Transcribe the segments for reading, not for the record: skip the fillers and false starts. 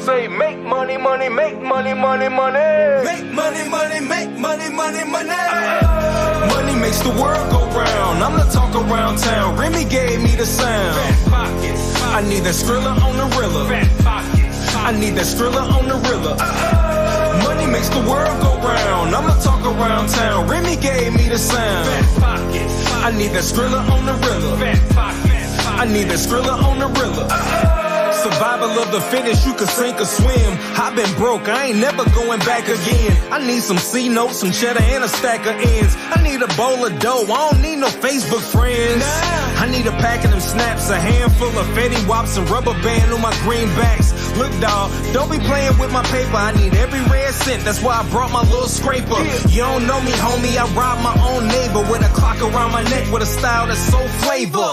Say make money, money, make money, money, money. Make money, money, make money, money, money. Money makes the world go round. I'm the talk around town. Remy gave me the sound. Fat pockets. I need that Skrilla on the Rilla. Fat pockets. I need that Skrilla on the Rilla. Money makes the world go round. I'm the talk around town. Remy gave me the sound. Fat pockets. I need that Skrilla on the Rilla. Fat pockets. I need that Skrilla on the Rilla. Survival of the fittest, you can sink or swim. I've been broke, I ain't never going back again. I need some C notes, some cheddar, and a stack of ends. I need a bowl of dough, I don't need no Facebook friends. I need a pack of them snaps, a handful of Fetty Wops, and rubber band on my greenbacks. Look, dawg, don't be playing with my paper. I need every red cent, that's why I brought my little scraper. You don't know me, homie, I rob my own neighbor with a clock around my neck with a style that's so flavor.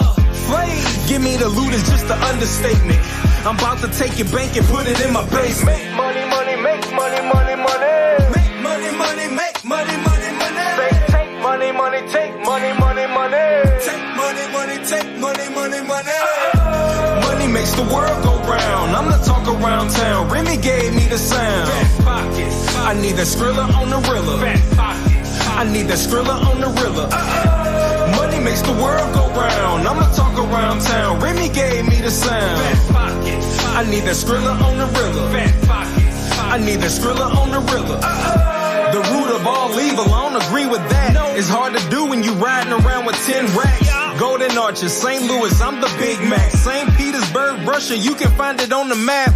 Give me the loot is just an understatement. I'm about to take your bank and put it in my basement. Make money, money, make money, money, money. Make money, money, make money, money, money. Say take money, money, take money, money, money. Take money, money, take money, money, money. Money makes the world go round. I'm the talk around town. Remy gave me the sound. Fat pockets. I need that Skrilla on the Rilla. Fat pockets. I need that Skrilla on the Rilla. Money makes the world go round. I'm the talk around town. Remy gave me the sound. Fat pockets. I need that Skrilla on the Rilla. Fat pockets. I need that Skrilla on the Rilla. The root of all evil, I don't agree with that. It's hard to do when you riding around with 10 racks. Golden Arches, St. Louis, I'm the Big Mac. St. Petersburg, Russia, you can find it on the map.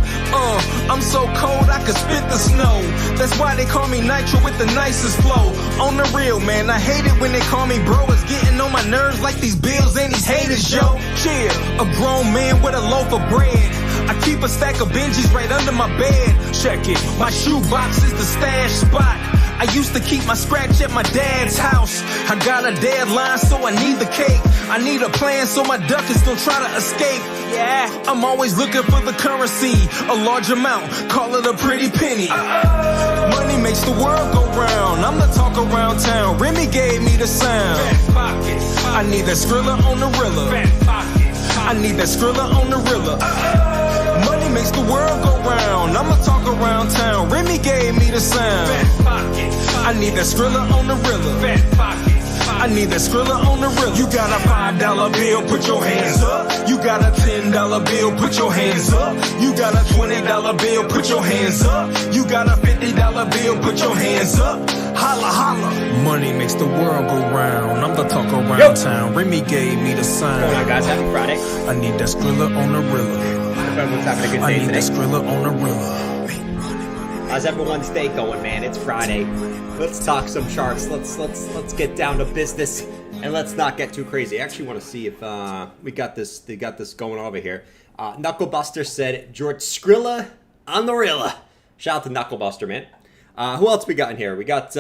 I'm so cold I could spit the snow. That's why they call me Nitro with the nicest flow. On the real, man, I hate it when they call me bro. It's getting on my nerves like these bills and these haters, yo. Cheer, a grown man with a loaf of bread. I keep a stack of Benjis right under my bed. Check it, my shoebox is the stash spot. I used to keep my scratch at my dad's house. I got a deadline, so I need the cake. I need a plan, so my duck is gonna try to escape. Yeah, I'm always looking for the currency, a large amount, call it a pretty penny. Money makes the world go round. I'm the talk around town. Remy gave me the sound. Fat pockets. I need that Skrilla on the Rilla. Fat pockets. I need that Skrilla on the Rilla. Money makes the world go round. I'ma talk around town. Remy gave me the sound. Fat pockets. I need that Skrilla on the Rilla. Fat pockets. I need that Skrilla on the Rilla. You got a $5 bill, put your hands up. You got a $10 bill, put your hands up. You got a $20 bill, put your hands up. You got a $50 bill, put your hands up. Holla, holla. Money makes the world go round. I'm the talk around town. Remy gave me the sign. What's going on, guys? Happy Friday. I need that Skrilla on the Rilla. Hope everyone's having a good I day need today. that Skrilla on the Rilla. How's everyone's day going, man? It's Friday. Let's talk some charts. Let's get down to business and let's not get too crazy. I actually want to see if they got this going over here. Knucklebuster said George Skrilla on the Rilla. Shout out to Knucklebuster, man. Who else we got in here? We got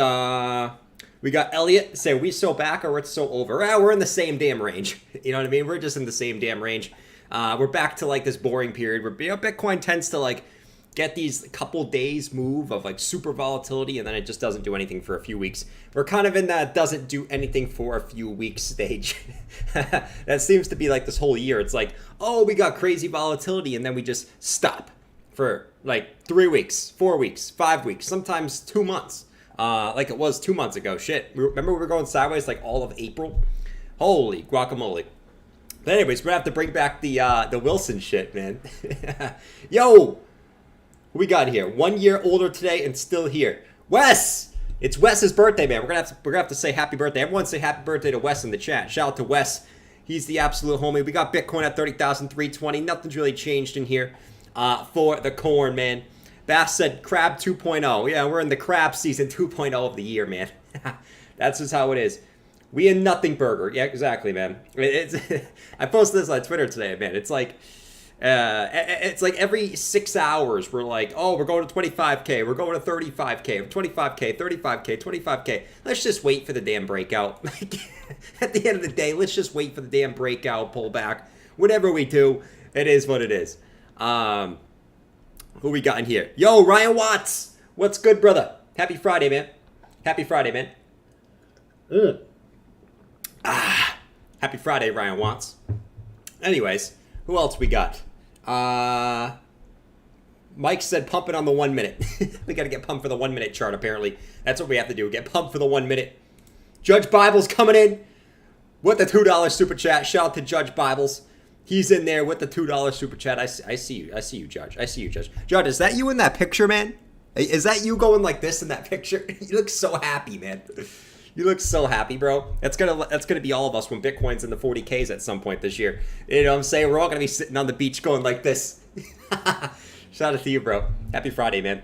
Elliot say we so back or it's so over. We're in the same damn range. You know what I mean? We're just in the same damn range. We're back to like this boring period where Bitcoin tends to like get these couple days move of like super volatility and then it just doesn't do anything for a few weeks. We're kind of in that doesn't do anything for a few weeks stage. That seems to be like this whole year. It's like, oh, we got crazy volatility and then we just stop for like 3 weeks, 4 weeks, 5 weeks, sometimes 2 months. Like it was 2 months ago. Shit. Remember we were going sideways like all of April? Holy guacamole. But anyways, we're gonna have to bring back the Wilson shit, man. Yo! Who we got here? 1 year older today and still here. Wes! It's Wes's birthday, man. We're gonna have to say happy birthday. Everyone say happy birthday to Wes in the chat. Shout out to Wes. He's the absolute homie. We got Bitcoin at 30,320. Nothing's really changed in here for the corn, man. Bass said crab 2.0. Yeah, we're in the crab season 2.0 of the year, man. That's just how it is. We in nothing burger. Yeah, exactly, man. I posted this on Twitter today, man. It's like every 6 hours we're like, oh, we're going to 25K, we're going to 35K, 25K, 35K, 25K. Let's just wait for the damn breakout. Like, at the end of the day, let's just wait for the damn breakout, pullback. Whatever we do, it is what it is. Who we got in here? Yo, Ryan Watts. What's good, brother? Happy Friday, man. Happy Friday, man. Happy Friday, Ryan Watts. Anyways, who else we got? Mike said pump it on the 1 minute. We got to get pumped for the 1 minute chart, apparently. That's what we have to do. Get pumped for the 1 minute. Judge Bible's coming in with the $2 super chat. Shout out to Judge Bibles. He's in there with the $2 super chat. I see you. I see you, Judge. I see you, Judge. Judge, is that you in that picture, man? Is that you going like this in that picture? You look so happy, man. You look so happy, bro. That's gonna be all of us when Bitcoin's in the 40Ks at some point this year. You know what I'm saying? We're all gonna be sitting on the beach going like this. Shout out to you, bro. Happy Friday, man.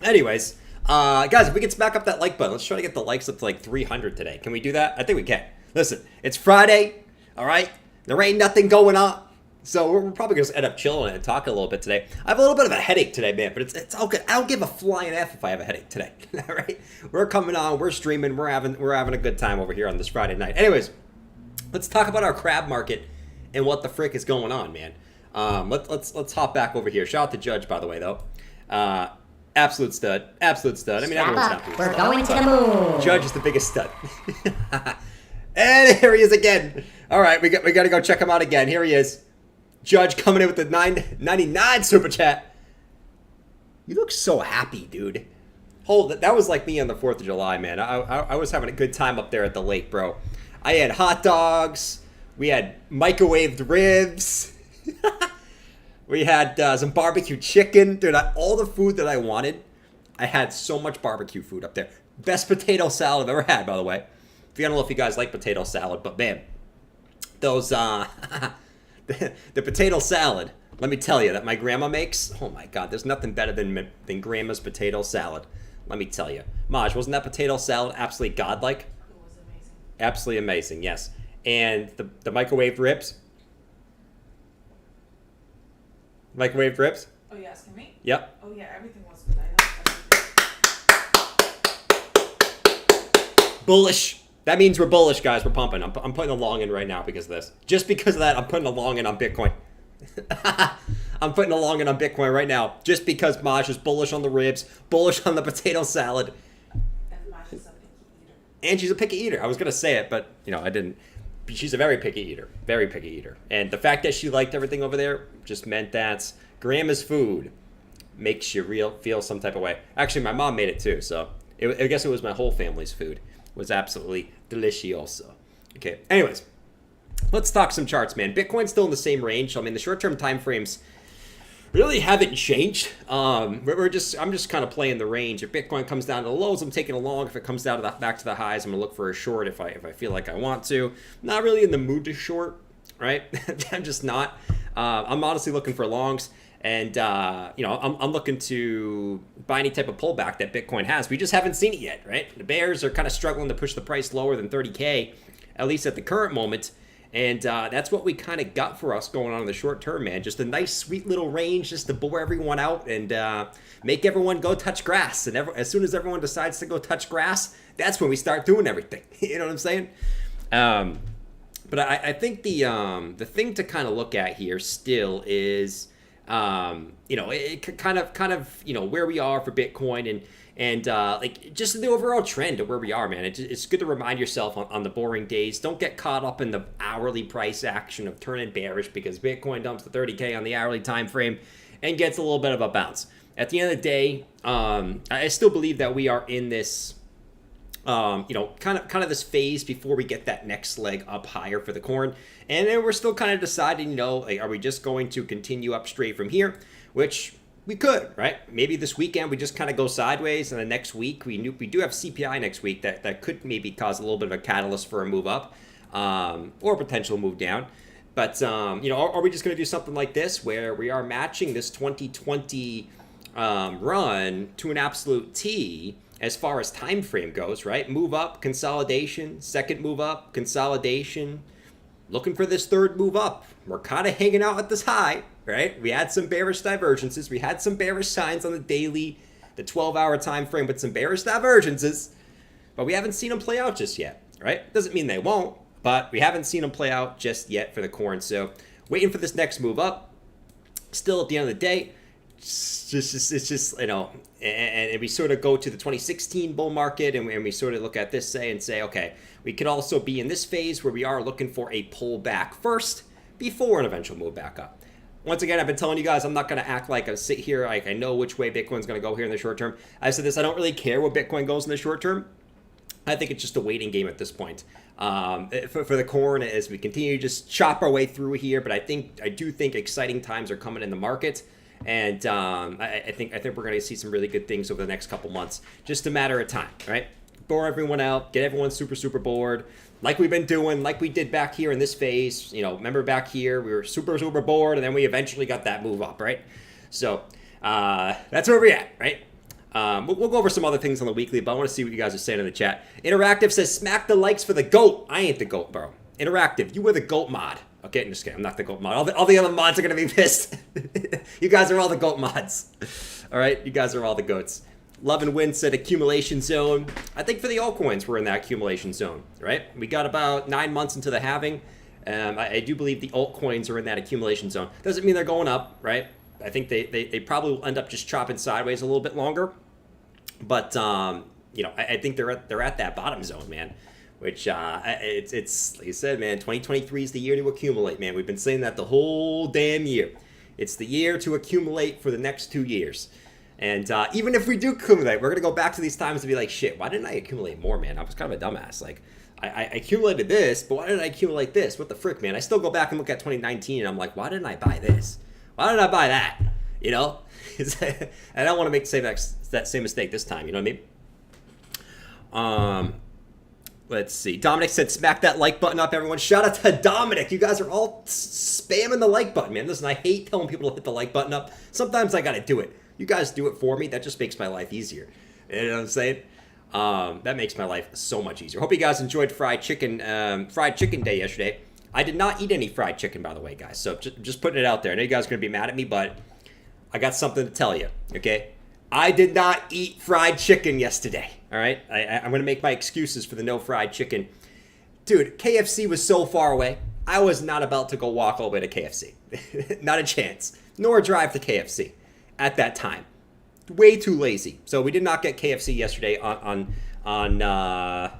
Anyways, guys, if we can smack up that like button, let's try to get the likes up to like 300 today. Can we do that? I think we can. Listen, it's Friday, all right? There ain't nothing going on. So we're probably going to end up chilling and talking a little bit today. I have a little bit of a headache today, man, but it's all good. I don't give a flying F if I have a headache today, all right? We're coming on, we're streaming, we're having a good time over here on this Friday night. Anyways, let's talk about our crab market and what the frick is going on, man. Let's hop back over here. Shout out to Judge, by the way, though. Absolute stud. Absolute stud. I mean, everyone's happy. We're going to the moon. Judge is the biggest stud. And here he is again. All right, we got to go check him out again. Here he is. Judge coming in with the $9.99 super chat. You look so happy, dude. That was like me on the 4th of July, man. I was having a good time up there at the lake, bro. I had hot dogs. We had microwaved ribs. We had some barbecue chicken. Dude, all the food that I wanted. I had so much barbecue food up there. Best potato salad I've ever had, by the way. I don't know if you guys like potato salad, but man, those, the potato salad, let me tell you, that my grandma makes, oh my God, there's nothing better than grandma's potato salad. Let me tell you. Maj, wasn't that potato salad absolutely godlike? It was amazing. Absolutely amazing, yes. And the microwaved ribs? Microwaved ribs? Oh, you asking me? Yep. Oh, yeah, everything was good. I love everything. Bullish. That means we're bullish, guys. We're pumping. I'm putting a long in right now because of this. Just because of that, I'm putting a long in on Bitcoin. I'm putting a long in on Bitcoin right now. Just because Maj is bullish on the ribs, bullish on the potato salad. And Mash is a picky eater. And she's a picky eater. I was going to say it, but, I didn't. She's a very picky eater. Very picky eater. And the fact that she liked everything over there just meant that grandma's food makes you feel some type of way. Actually, my mom made it too, so I guess it was my whole family's food. Was absolutely delicioso. Okay, anyways, let's talk some charts, man. Bitcoin's still in the same range. I mean, the short-term time frames really haven't changed. I'm just kind of playing the range. If Bitcoin comes down to the lows, I'm taking a long. If it comes down to back to the highs, I'm gonna look for a short if I feel like I want to. Not really in the mood to short, right? I'm just not. I'm honestly looking for longs. And, I'm looking to buy any type of pullback that Bitcoin has. We just haven't seen it yet, right? The bears are kind of struggling to push the price lower than 30K, at least at the current moment. And that's what we kind of got for us going on in the short term, man. Just a nice, sweet little range just to bore everyone out and make everyone go touch grass. And as soon as everyone decides to go touch grass, that's when we start doing everything. You know what I'm saying? But I think the thing to kind of look at here still is... it kind of where we are for Bitcoin and like just the overall trend of where we are, man. It's good to remind yourself on the boring days. Don't get caught up in the hourly price action of turning bearish because Bitcoin dumps to 30K on the hourly time frame and gets a little bit of a bounce. At the end of the day, I still believe that we are in this kind of this phase before we get that next leg up higher for the corn. And then we're still kind of deciding, like, are we just going to continue up straight from here? Which we could, right? Maybe this weekend we just kind of go sideways, and the next week we do have CPI next week that could maybe cause a little bit of a catalyst for a move up or a potential move down. But, are we just going to do something like this where we are matching this 2020 run to an absolute T as far as time frame goes, right? Move up, consolidation, second move up, consolidation, looking for this third move up. We're kind of hanging out at this high, right? We had some bearish divergences. We had some bearish signs on the daily, the 12-hour time frame with some bearish divergences, but we haven't seen them play out just yet, right? Doesn't mean they won't, but we haven't seen them play out just yet for the corn. So waiting for this next move up. Still, at the end of the day, it's just and we sort of go to the 2016 bull market and we sort of look at this and say, okay, we could also be in this phase where we are looking for a pullback first before an eventual move back up. once again, I've been telling you guys, I'm not going to act like I sit here like I know which way Bitcoin's going to go here in the short term. I said this, I don't really care what Bitcoin goes in the short term. I think it's just a waiting game at this point. For the corn, as we continue to just chop our way through here, but I do think exciting times are coming in the market. And I think we're going to see some really good things over the next couple months. Just a matter of time, right? Bore everyone out, get everyone super bored, like we've been doing, like we did back here in this phase. You know, remember back here we were super bored, and then we eventually got that move up, right? So that's where we're at, right? We'll go over some other things on the weekly, but I want to see what you guys are saying in the chat. Interactive says, smack the likes for the GOAT. I ain't the GOAT, bro. Interactive, you were the GOAT mod. Okay, I'm just kidding. I'm not the GOAT mod. All the other mods are going to be pissed. You guys are all the GOAT mods. All right, you guys are all the GOATs. Love and Win said accumulation zone. I think for the altcoins, we're in that accumulation zone, right? We got about 9 months into the halving. I do believe the altcoins are in that accumulation zone. Doesn't mean they're going up, right? I think they probably will end up just chopping sideways a little bit longer. But, you know, I think they're at that bottom zone, man. Which, it's like I said, man, 2023 is the year to accumulate, man. We've been saying that the whole damn year. It's the year to accumulate for the next 2 years. And even if we do accumulate, we're going to go back to these times and be like, shit, why didn't I accumulate more, man? I was kind of a dumbass. Like, I accumulated this, but why didn't I accumulate this? What the frick, man? I still go back and look at 2019, and I'm like, why didn't I buy this? Why didn't I buy that? You know? I don't want to make that same mistake this time, you know what I mean? Let's see. Dominic said, smack that like button up, everyone. Shout out to Dominic. You guys are all spamming the like button, man. Listen, I hate telling people to hit the like button up. Sometimes I got to do it. You guys do it for me. That just makes my life easier. You know what I'm saying? That makes my life so much easier. Hope you guys enjoyed fried chicken day yesterday. I did not eat any fried chicken, by the way, guys. So just putting it out there. I know you guys are going to be mad at me, but I got something to tell you, okay? I did not eat fried chicken yesterday, all right? I'm going to make my excuses for the no fried chicken. Dude, KFC was so far away. I was not about to go walk all the way to KFC. Not a chance. Nor drive to KFC at that time. Way too lazy. So we did not get KFC yesterday on I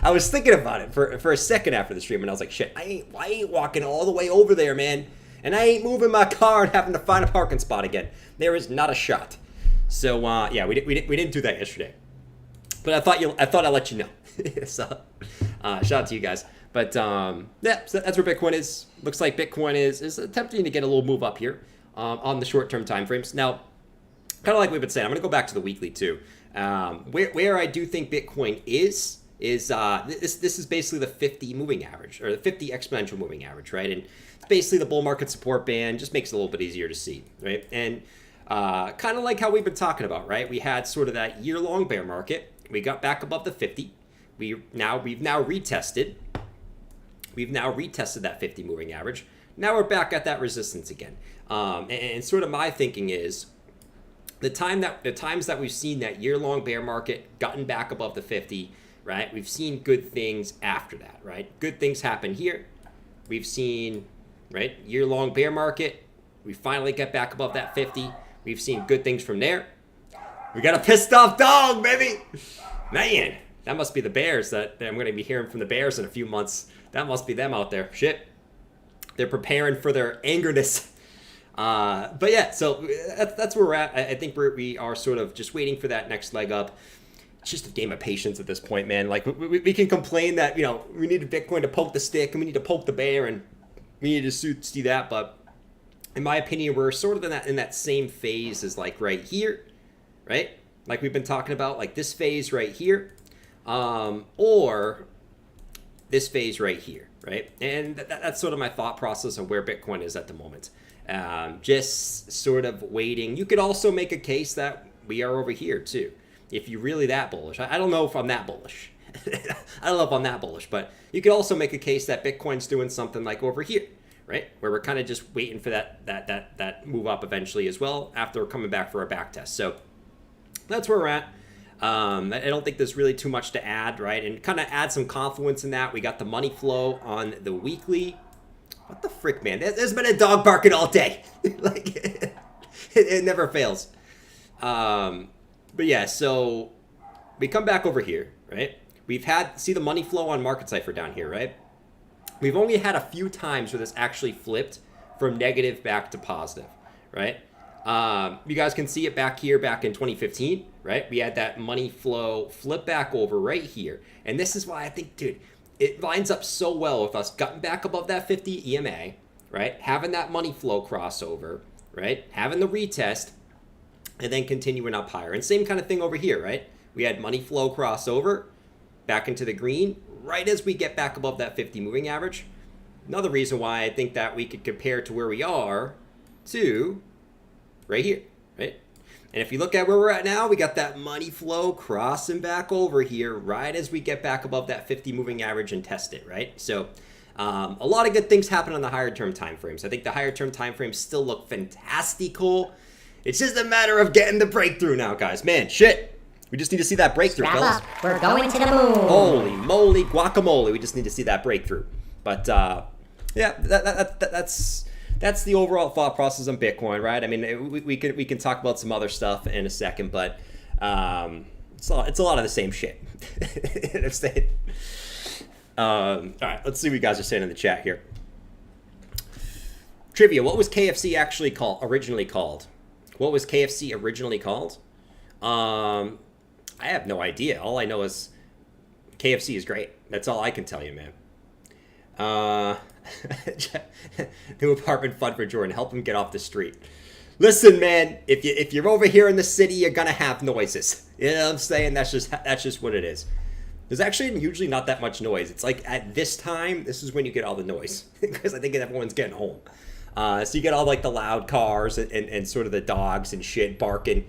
was thinking about it for a second after the stream, and I was like, shit, I ain't walking all the way over there, man. And I ain't moving my car and having to find a parking spot again. There is not a shot. So yeah, we didn't do that yesterday. But I thought I'd let you know. So shout out to you guys. But yeah, so that's where Bitcoin is. Looks like Bitcoin is attempting to get a little move up here on the short-term time frames. Now, kind of like we've been saying, I'm going to go back to the weekly too. Where I do think Bitcoin is this is basically the 50 moving average, or the 50 exponential moving average, right? And it's basically the bull market support band. Just makes it a little bit easier to see, right? And kind of like how we've been talking about, right? We had sort of that year-long bear market. We got back above the 50. We've now retested that 50 moving average. Now we're back at that resistance again. And sort of my thinking is the times that we've seen that year-long bear market gotten back above the 50, right? We've seen good things after that, right? Good things happen here. We've seen, right, year-long bear market. We finally get back above that 50. We've seen good things from there. We got a pissed off dog, baby. Man, that must be the Bears that I'm going to be hearing from the Bears in a few months. That must be them out there. Shit. They're preparing for their angerness. But yeah, so that's where we're at. I think we are sort of just waiting for that next leg up. It's just a game of patience at this point, man. Like we can complain that, you know, we need Bitcoin to poke the stick and we need to poke the bear and we need to see that. But in my opinion, we're sort of in that same phase as like right here, right? Like we've been talking about, like this phase right here, or this phase right here, right? And that's sort of my thought process of where Bitcoin is at the moment. Just sort of waiting. You could also make a case that we are over here too, if you're really that bullish. I don't know if I'm that bullish. I don't know if I'm that bullish, but you could also make a case that Bitcoin's doing something like over here, right? Where we're kind of just waiting for that move up eventually as well after coming back for a back test. So that's where we're at. I don't think there's really too much to add, right? And kind of add some confluence in that. We got the money flow on the weekly. What the frick, man? There's been a dog barking all day. Like, it never fails. But yeah, so we come back over here, right? See the money flow on Market Cipher down here, right? We've only had a few times where this actually flipped from negative back to positive, right? You guys can see it back here back in 2015, right? We had that money flow flip back over right here. And this is why I think, dude, it lines up so well with us getting back above that 50 EMA, right? Having that money flow crossover, right? Having the retest, and then continuing up higher. And same kind of thing over here, right? We had money flow crossover back into the green right as we get back above that 50 moving average. Another reason why I think that we could compare to where we are to right here, right? And if you look at where we're at now, we got that money flow crossing back over here right as we get back above that 50 moving average and test it, right? So a lot of good things happen on the higher term time frames. I think the higher term time frames still look fantastical. It's just a matter of getting the breakthrough now, guys. Man, shit. We just need to see that breakthrough, Strap fellas. up. We're going to the moon. Holy moly, guacamole. We just need to see that breakthrough. But yeah, that's the overall thought process on Bitcoin, right? I mean, we can talk about some other stuff in a second, but it's a lot of the same shit. You know what I'm saying? All right, let's see what you guys are saying in the chat here. Trivia: what was KFC actually originally called? What was KFC originally called? I have no idea. All I know is KFC is great. That's all I can tell you, man. New apartment fund for Jordan. Help him get off the street. Listen, man, if you're over here in the city, you're gonna have noises. You know what I'm saying? That's just what it is. There's actually usually not that much noise. It's like at this time, this is when you get all the noise because I think everyone's getting home. So you get all like the loud cars and sort of the dogs and shit barking.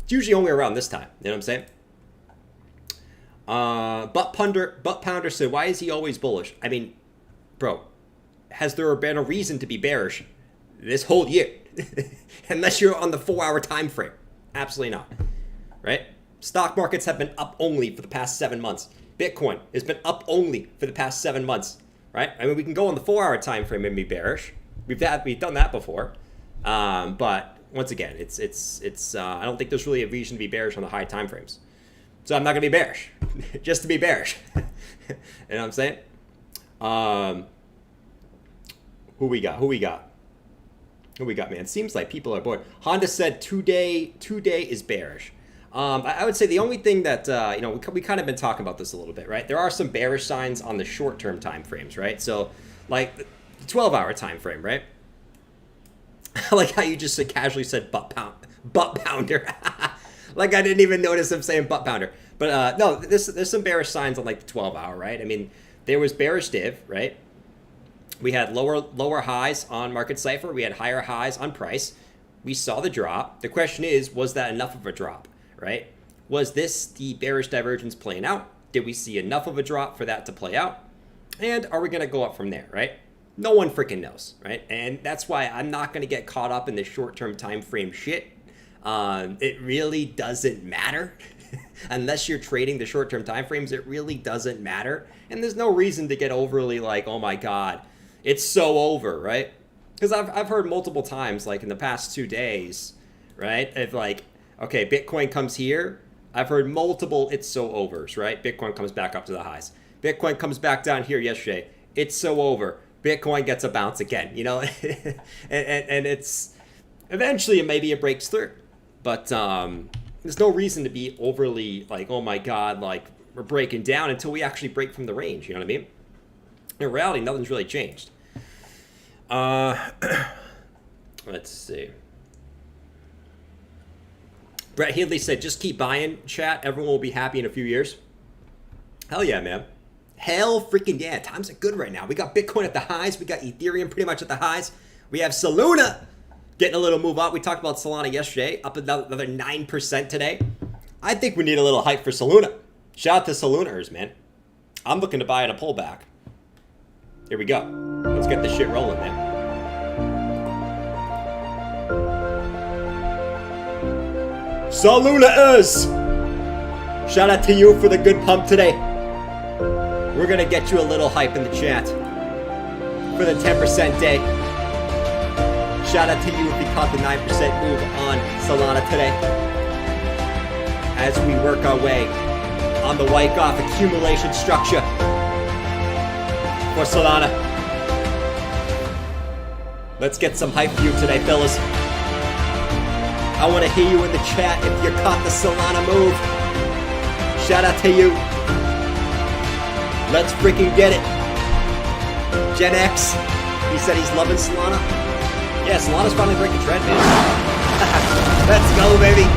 It's usually only around this time. You know what I'm saying? Butt Pounder said, why is he always bullish? I mean, bro, has there been a reason to be bearish this whole year? Unless you're on the 4-hour time frame. Absolutely not. Right? Stock markets have been up only for the past 7 months. Bitcoin has been up only for the past 7 months. Right? I mean, we can go on the 4-hour time frame and be bearish. We've done that before. But once again, it's I don't think there's really a reason to be bearish on the high time frames. So I'm not gonna be bearish, just to be bearish. You know what I'm saying? Who we got, man? Seems like people are bored. Honda said two-day is bearish. I would say the only thing that, we kind of been talking about this a little bit, right? There are some bearish signs on the short-term time frames, right? So, like the 12-hour time frame, right? I like how you just casually said butt pounder. Like I didn't even notice him saying butt pounder. But no, there's some bearish signs on like the 12-hour, right? I mean, there was bearish div, right? We had lower highs on market cipher. We had higher highs on price. We saw the drop. The question is, was that enough of a drop, right? Was this the bearish divergence playing out? Did we see enough of a drop for that to play out? And are we going to go up from there, right? No one freaking knows, right? And that's why I'm not going to get caught up in the short-term time frame shit. It really doesn't matter. Unless you're trading the short-term time frames, it really doesn't matter. And there's no reason to get overly like, oh my God, it's so over, right? Because I've heard multiple times, like in the past 2 days, right? If like, okay, Bitcoin comes here. I've heard multiple it's so overs, right? Bitcoin comes back up to the highs. Bitcoin comes back down here yesterday. It's so over. Bitcoin gets a bounce again, you know? and it's, eventually maybe it breaks through. But there's no reason to be overly like, oh my God, like we're breaking down until we actually break from the range, you know what I mean? In reality, nothing's really changed. Let's see. Brett Headley said, just keep buying, chat. Everyone will be happy in a few years. Hell yeah, man. Hell freaking yeah. Times are good right now. We got Bitcoin at the highs. We got Ethereum pretty much at the highs. We have Soluna getting a little move up. We talked about Solana yesterday, up another 9% today. I think we need a little hype for Soluna. Shout out to Soluners, man. I'm looking to buy at a pullback. Here we go. Let's get this shit rolling, man. Soluners! Shout out to you for the good pump today. We're gonna get you a little hype in the chat for the 10% day. Shout out to you if you caught the 9% move on Solana today. As we work our way on the Wyckoff accumulation structure for Solana. Let's get some hype for you today, fellas. I want to hear you in the chat if you caught the Solana move. Shout out to you. Let's freaking get it. Gen X, he said he's loving Solana. Yeah, Solana's finally breaking trend, man. Let's go, baby.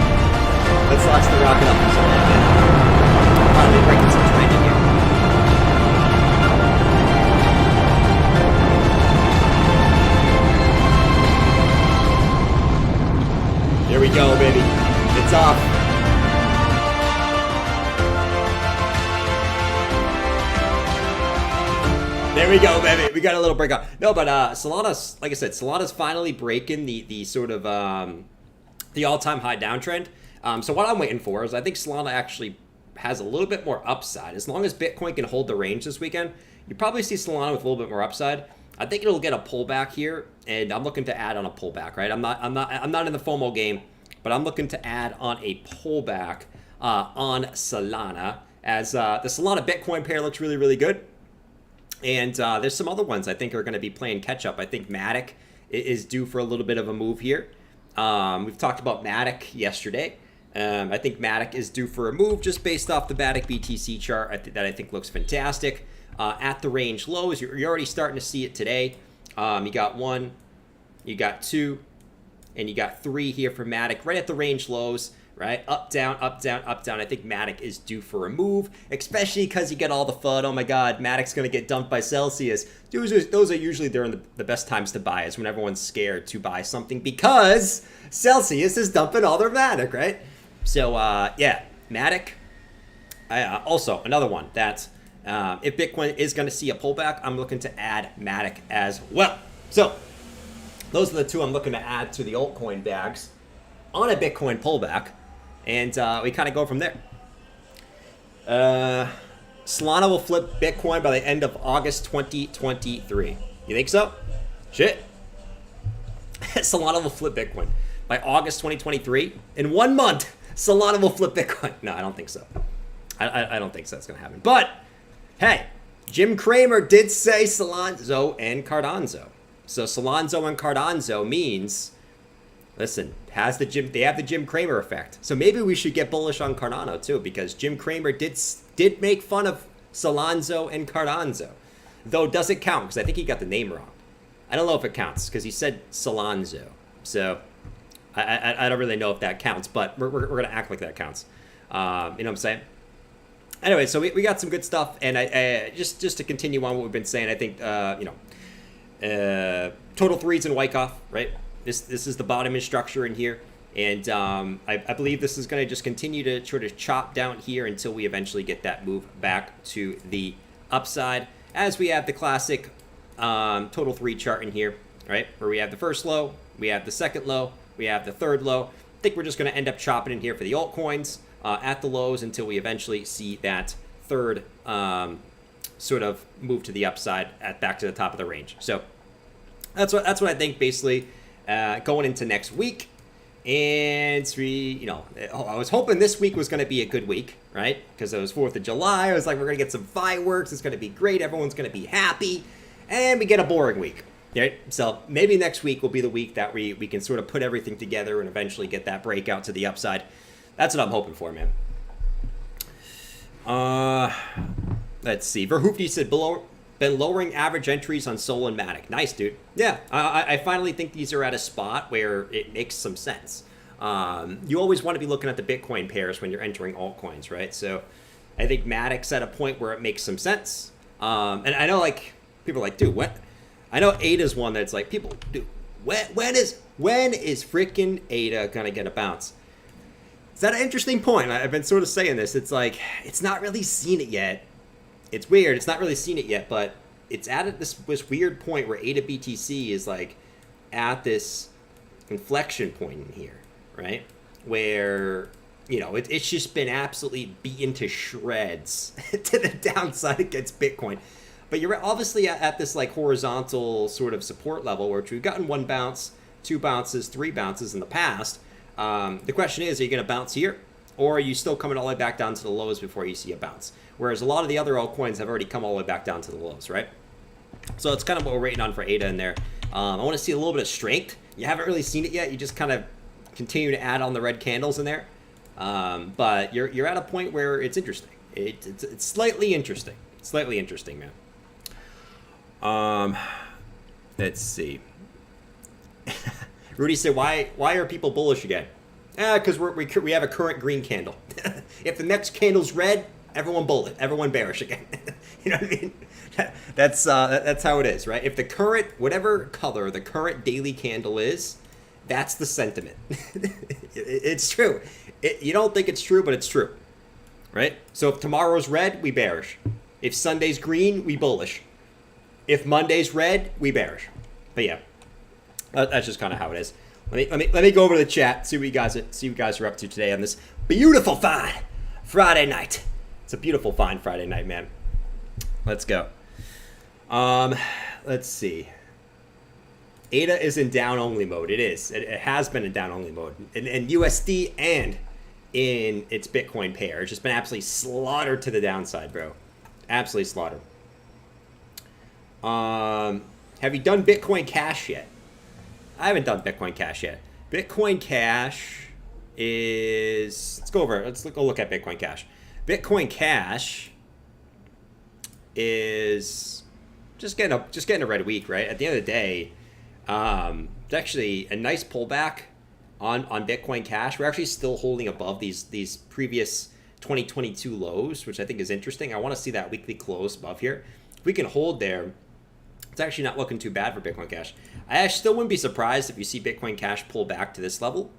Let's launch the rocket up in Solana, man. Finally breaking some trend in here. Here we go, baby. It's off. There we go, baby. We got a little breakout. No, but Solana's, like I said, Solana's finally breaking the sort of the all-time high downtrend. So what I'm waiting for is I think Solana actually has a little bit more upside. As long as Bitcoin can hold the range this weekend, you probably see Solana with a little bit more upside. I think it'll get a pullback here, and I'm looking to add on a pullback, right? I'm not in the FOMO game, but I'm looking to add on a pullback on Solana, as the Solana Bitcoin pair looks really, really good. And there's some other ones I think are going to be playing catch up. I think Matic is due for a little bit of a move here. We've talked about Matic yesterday. I think Matic is due for a move just based off the Matic BTC chart that I think looks fantastic. At the range lows, you're already starting to see it today. You got 1, you got 2, and you got 3 here for Matic right at the range lows. Right? Up, down, up, down, up, down. I think Matic is due for a move, especially because you get all the FUD. Oh my God, Matic's going to get dumped by Celsius. Those are usually during the best times to buy, is when everyone's scared to buy something because Celsius is dumping all their Matic, right? So, yeah, Matic. Also, another one that if Bitcoin is going to see a pullback, I'm looking to add Matic as well. So, those are the two I'm looking to add to the altcoin bags on a Bitcoin pullback. And we kind of go from there. Solana will flip Bitcoin by the end of August 2023. You think so? Shit. Solana will flip Bitcoin by August 2023. In 1 month, Solana will flip Bitcoin. No, I don't think so. I don't think so. That's going to happen. But, hey, Jim Cramer did say Solanzo and Cardano. So Solanzo and Cardano means... Listen, they have the Jim Cramer effect. So maybe we should get bullish on Cardano too, because Jim Cramer did make fun of Solanzo and Cardano. Though does it count? Because I think he got the name wrong. I don't know if it counts because he said Solanzo. So I don't really know if that counts, but we're going to act like that counts. You know what I'm saying? Anyway, so we got some good stuff. And I just to continue on what we've been saying, I think, total threes in Wyckoff, right? This is the bottom structure in here, and I believe this is going to just continue to sort of chop down here until we eventually get that move back to the upside, as we have the classic total 3 chart in here, right, where we have the first low, we have the second low, we have the third low. I think we're just going to end up chopping in here for the altcoins at the lows until we eventually see that third sort of move to the upside back to the top of the range. So that's what I think basically. Going into next week, and I was hoping this week was going to be a good week, right? Because it was 4th of July. I was like, we're going to get some fireworks. It's going to be great. Everyone's going to be happy, and we get a boring week, right? So maybe next week will be the week that we can sort of put everything together and eventually get that breakout to the upside. That's what I'm hoping for, man. Let's see. Verhoofdy said been lowering average entries on Sol and Matic. Nice, dude. Yeah, I finally think these are at a spot where it makes some sense. You always want to be looking at the Bitcoin pairs when you're entering altcoins, right? So I think Matic's at a point where it makes some sense. And I know, like, people are like, dude, what? I know ADA's one that's like, people, dude, when is freaking ADA gonna get a bounce? Is that an interesting point? I've been sort of saying this. It's like, it's not really seen it yet. It's weird. It's not really seen it yet, but it's at this weird point where ADA BTC is like at this inflection point in here, right? Where, it's just been absolutely beaten to shreds to the downside against Bitcoin. But you're obviously at this like horizontal sort of support level where we've gotten 1 bounce, 2 bounces, 3 bounces in the past. The question is, are you going to bounce here? Or are you still coming all the way back down to the lows before you see a bounce? Whereas a lot of the other altcoins have already come all the way back down to the lows, right? So it's kind of what we're waiting on for ADA in there. I want to see a little bit of strength. You haven't really seen it yet. You just kind of continue to add on the red candles in there. But you're at a point where it's interesting. It's slightly interesting. Slightly interesting, man. Let's see. Rudy said, why are people bullish again? Because we have a current green candle. If the next candle's red, everyone bullish, everyone bearish again. You know what I mean? That's how it is, right? If the current, whatever color the current daily candle is, that's the sentiment. It's true. You don't think it's true, but it's true, right? So if tomorrow's red, we bearish. If Sunday's green, we bullish. If Monday's red, we bearish. But yeah, that's just kind of how it is. Let me go over to the chat, see what you guys are up to today on this beautiful fine Friday night. It's a beautiful fine Friday night, man. Let's go. Let's see. ADA is in down only mode. It is. It has been in down only mode. In USD and in its Bitcoin pair. It's just been absolutely slaughtered to the downside, bro. Absolutely slaughtered. Have you done Bitcoin Cash yet? I haven't done Bitcoin Cash yet. Bitcoin Cash is... Let's go over it. Let's go look at Bitcoin Cash. Bitcoin Cash is just getting a red week, right? At the end of the day, it's actually a nice pullback on Bitcoin Cash. We're actually still holding above these previous 2022 lows, which I think is interesting. I want to see that weekly close above here. If we can hold there, it's actually not looking too bad for Bitcoin Cash. I actually still wouldn't be surprised if you see Bitcoin Cash pull back to this level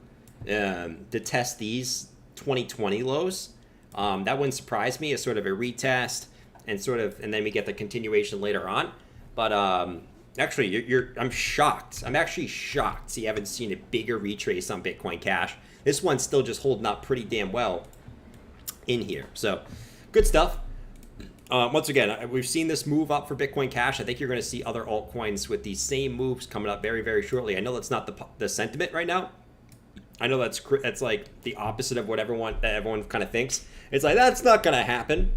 to test these 2020 lows. That wouldn't surprise me as sort of a retest and then we get the continuation later on. But actually, I'm shocked. I'm actually shocked. So you haven't seen a bigger retrace on Bitcoin Cash. This one's still just holding up pretty damn well in here. So good stuff. Once again, we've seen this move up for Bitcoin Cash. I think you're going to see other altcoins with these same moves coming up very, very shortly. I know that's not the sentiment right now. I know that's like the opposite of what everyone kind of thinks. It's like, that's not going to happen.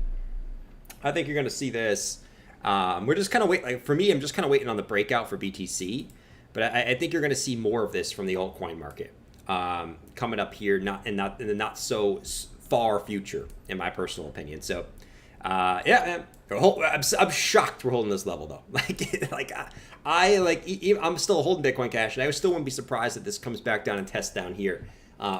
I think you're going to see this. We're just kind of waiting. Like, for me, I'm just kind of waiting on the breakout for BTC. But I think you're going to see more of this from the altcoin market coming up here, not in the not so far future, in my personal opinion. So. Yeah, man. I'm shocked we're holding this level though. I'm still holding Bitcoin Cash, and I still wouldn't be surprised if this comes back down and tests down here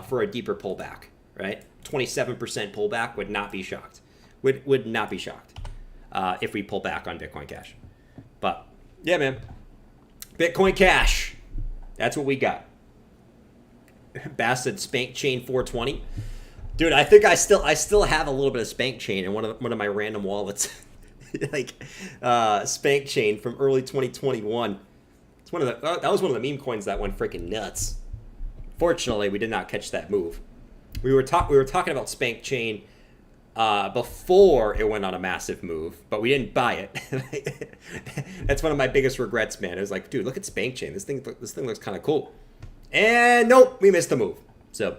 for a deeper pullback. Right, 27% pullback would not be shocked. Would not be shocked if we pull back on Bitcoin Cash. But yeah, man, Bitcoin Cash. That's what we got. Bass said Spank Chain 420. Dude, I think I still have a little bit of Spank Chain in one of my random wallets, like Spank Chain from early 2021. It's that was one of the meme coins that went freaking nuts. Fortunately, we did not catch that move. We were talking about Spank Chain before it went on a massive move, but we didn't buy it. That's one of my biggest regrets, man. It was like, dude, look at Spank Chain. This thing looks kind of cool, and nope, we missed the move. So.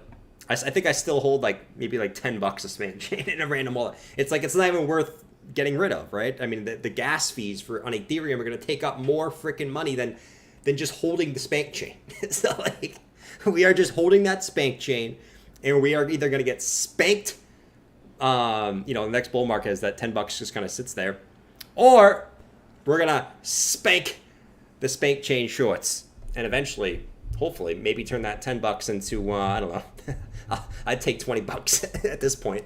I think I still hold maybe $10 of Spank Chain in a random wallet. It's like, it's not even worth getting rid of, right? I mean, the gas fees on Ethereum are going to take up more freaking money than just holding the Spank Chain. So we are just holding that Spank Chain, and we are either going to get spanked, the next bull market as that $10 just kind of sits there, or we're going to spank the Spank Chain shorts, and eventually, hopefully, maybe turn that $10 into, I don't know. I'd take $20 at this point.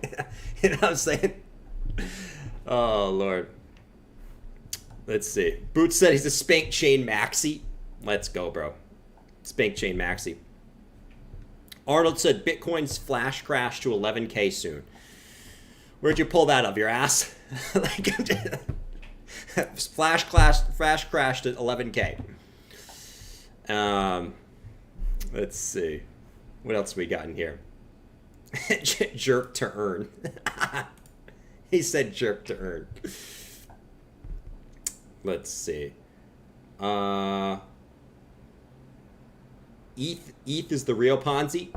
You know what I'm saying? Oh, Lord. Let's see. Boots said he's a Spank Chain maxi. Let's go, bro. Spank Chain maxi. Arnold said Bitcoin's flash crash to 11K soon. Where'd you pull that up? Your ass? Flash crash to 11K. Let's see. What else we got in here? Jerk to earn. He said jerk to earn. Let's see. ETH is the real Ponzi.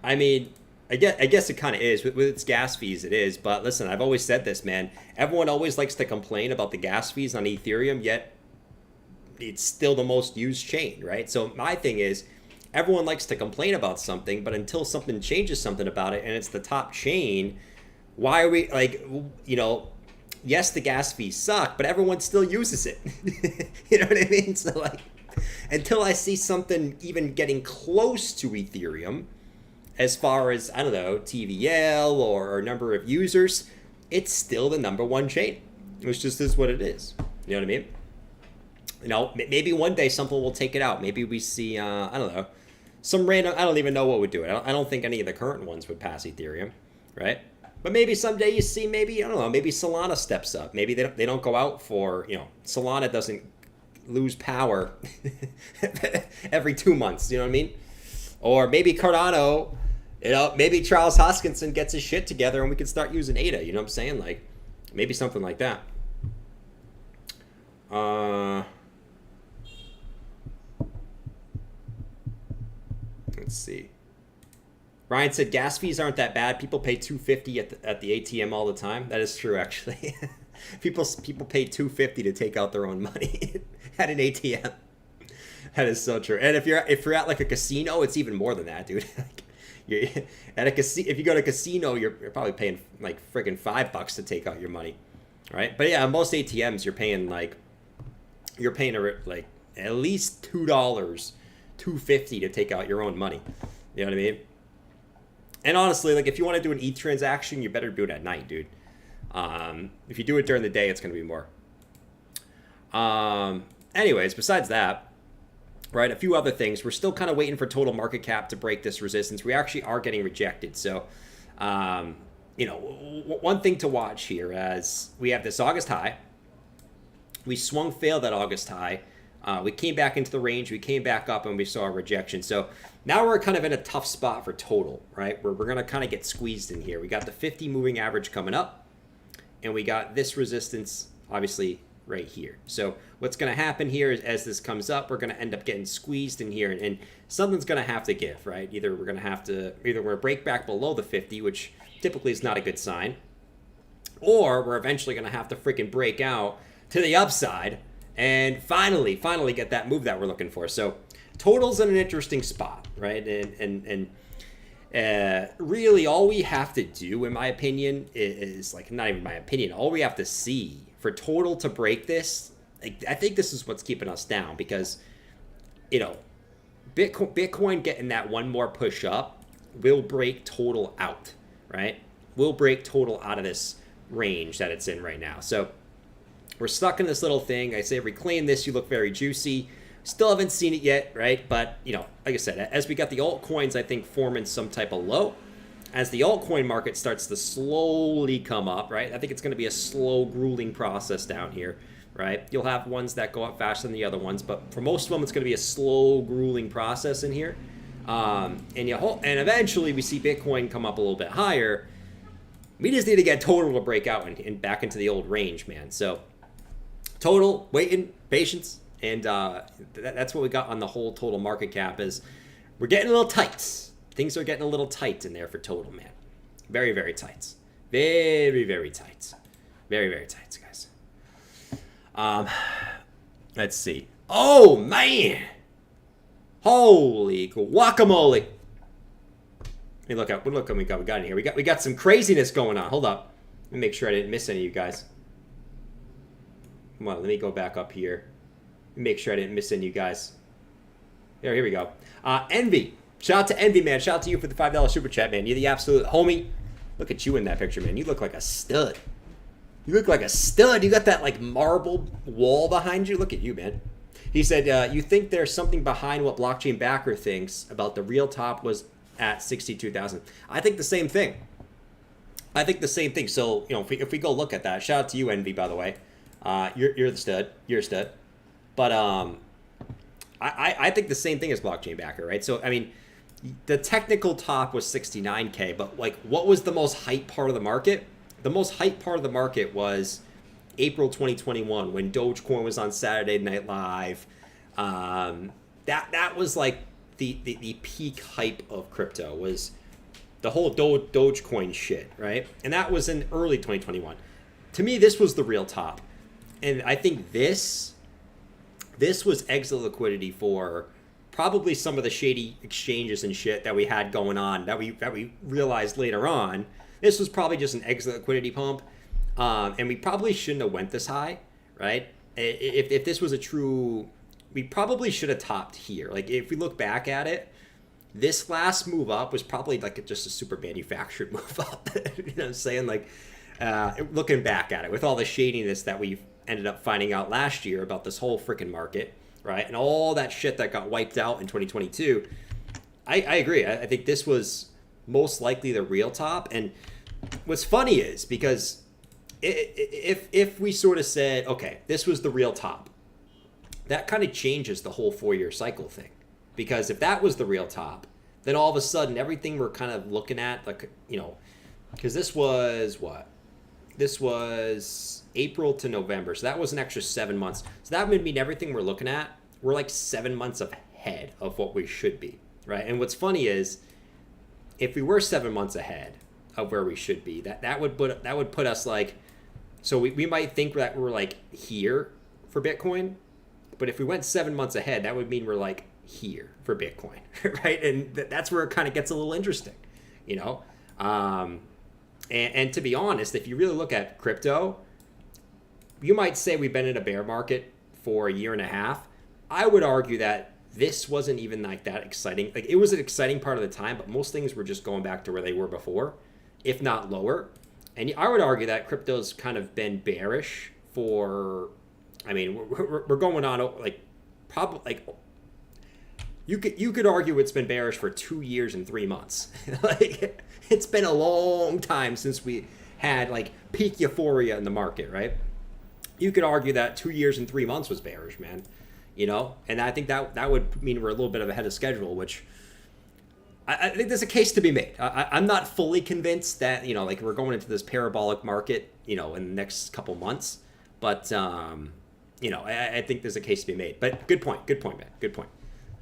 I mean, I guess it kind of is with its gas fees. It is, but listen, I've always said this, man. Everyone always likes to complain about the gas fees on Ethereum, yet it's still the most used chain, right? So my thing is, everyone likes to complain about something, but until something changes something about it, and it's the top chain, why are we like, yes, the gas fees suck, but everyone still uses it. You know what I mean? So like, until I see something even getting close to Ethereum, as far as, I don't know, TVL or number of users, it's still the #1 chain. It just is what it is. You know what I mean? Maybe one day something will take it out. Maybe we see, I don't know, some random, I don't even know what would do it. I don't think any of the current ones would pass Ethereum, right? But maybe someday you see, maybe, I don't know, maybe Solana steps up. Maybe they don't go out for, Solana doesn't lose power every 2 months, you know what I mean? Or maybe Cardano, maybe Charles Hoskinson gets his shit together and we can start using ADA, you know what I'm saying? Like, maybe something like that. Let's see. Ryan said gas fees aren't that bad. People pay $2.50 at the ATM all the time. That is true, actually. people pay $2.50 to take out their own money at an ATM. That is so true. And if you're at like a casino, it's even more than that, dude. You're at a casino. If you go to a casino, you're probably paying like friggin' $5 to take out your money, right? But yeah, most ATMs you're paying like at least $2.50 to take out your own money. You know what I mean? And honestly, like if you want to do an ETH transaction, you better do it at night, dude. If you do it during the day, it's going to be more. Anyways, besides that, right, a few other things. We're still kind of waiting for total market cap to break this resistance. We actually are getting rejected. So, one thing to watch here as we have this August high. We failed that August high. We came back into the range. We came back up and we saw a rejection. So now we're kind of in a tough spot for total, right? Where we're going to kind of get squeezed in here. We got the 50 moving average coming up. And we got this resistance, obviously, right here. So what's going to happen here is as this comes up, we're going to end up getting squeezed in here. And something's going to have to give, right? Either we're going to break back below the 50, which typically is not a good sign. Or we're eventually going to have to freaking break out to the upside and finally get that move that we're looking for. So total's in an interesting spot, right? And really all we have to do, in my opinion, is like, not even my opinion, all we have to see for total to break this, like, I think this is what's keeping us down because, Bitcoin getting that one more push up will break total out, right? Will break total out of this range that it's in right now. So we're stuck in this little thing. I say reclaim this, you look very juicy. Still haven't seen it yet, right? But, like I said, as we got the altcoins, I think, forming some type of low, as the altcoin market starts to slowly come up, right? I think it's going to be a slow, grueling process down here, right? You'll have ones that go up faster than the other ones, but for most of them, it's going to be a slow, grueling process in here. And eventually we see Bitcoin come up a little bit higher. We just need to get total to break out and back into the old range, man. So total, waiting, patience. And that's what we got on the whole total market cap is we're getting a little tight. Things are getting a little tight in there for total, man. Very, very tight. Very, very tight. Very, very tight, guys. Let's see. Oh, man. Holy guacamole. Hey, look what we got in here. We got some craziness going on. Hold up. Let me make sure I didn't miss any of you guys. Come on, let me go back up here. Make sure I didn't miss any of you guys. Here we go. Envy. Shout out to Envy, man. Shout out to you for the $5 super chat, man. You're the absolute homie. Look at you in that picture, man. You look like a stud. You look like a stud. You got that like marble wall behind you. Look at you, man. He said, you think there's something behind what Blockchain Backer thinks about the real top was at 62,000. I think the same thing. So, if we go look at that, shout out to you, Envy, by the way. You're the stud. You're a stud. But I think the same thing as Blockchain Backer, right? So, I mean, the technical top was 69K, but like, what was the most hype part of the market? The most hype part of the market was April 2021 when Dogecoin was on Saturday Night Live. That was like the peak hype of crypto was the whole Dogecoin shit, right? And that was in early 2021. To me, this was the real top. And I think this was exit liquidity for probably some of the shady exchanges and shit that we had going on that we realized later on. This was probably just an exit liquidity pump. And we probably shouldn't have went this high, right? If this was a true, we probably should have topped here. Like if we look back at it, this last move up was probably like just a super manufactured move up. You know what I'm saying? Like looking back at it with all the shadiness that we ended up finding out last year about this whole freaking market, right? And all that shit that got wiped out in 2022. I agree. I think this was most likely the real top. And what's funny is because if we sort of said, okay, this was the real top, that kind of changes the whole 4-year cycle thing. Because if that was the real top, then all of a sudden everything we're kind of looking at, like, you know, because this was what? This was April to November. So that was an extra 7 months. So that would mean everything we're looking at, we're like 7 months ahead of what we should be, right? And what's funny is if we were 7 months ahead of where we should be, that would put us like, so we might think that we're like here for Bitcoin, but if we went 7 months ahead, that would mean we're like here for Bitcoin, right? And that's where it kind of gets a little interesting, you know? And to be honest, if you really look at crypto, you might say we've been in a bear market for a year and a half. I would argue that this wasn't even like that exciting. Like it was an exciting part of the time, but most things were just going back to where they were before, if not lower. And I would argue that crypto's kind of been bearish for, I mean, we're going on like probably like you could argue it's been bearish for 2 years and 3 months. Like it's been a long time since we had like peak euphoria in the market, right? You could argue that 2 years and 3 months was bearish, man. You know, and I think that would mean we're a little bit of ahead of schedule, which I think there's a case to be made. I'm not fully convinced that, you know, like we're going into this parabolic market, you know, in the next couple months, but you know, I think there's a case to be made. But good point, man, good point.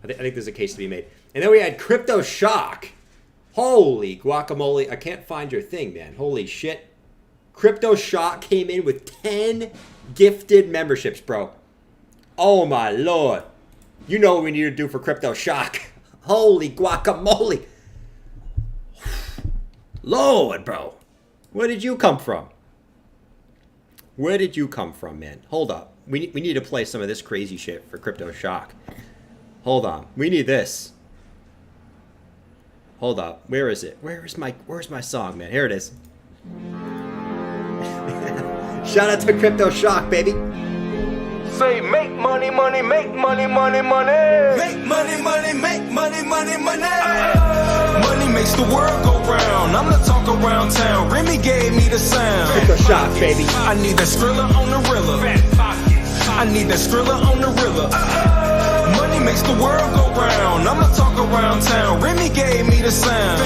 I think there's a case to be made. And then we had Crypto Shock. Holy guacamole! I can't find your thing, man. Holy shit! Crypto Shock came in with 10 gifted memberships, bro. Oh my lord. You know what we need to do for Crypto Shock. Holy guacamole. Lord, bro. Where did you come from? Where did you come from, man? Hold up. We need to play some of this crazy shit for Crypto Shock. Hold on. We need this. Hold up. Where is it? Where's my song, man? Here it is. Shout out to Crypto Shock, baby. Say make money, money, make money, money, money. Make money, money, make money, money, money. Money makes the world go round. I'm the talk around town. Remy gave me the sound. Crypto Shock, baby. I need that Skrilla on the Rilla. I need that Skrilla on the Rilla. Money makes the world go round. I'm the talk around town. Remy gave me the sound.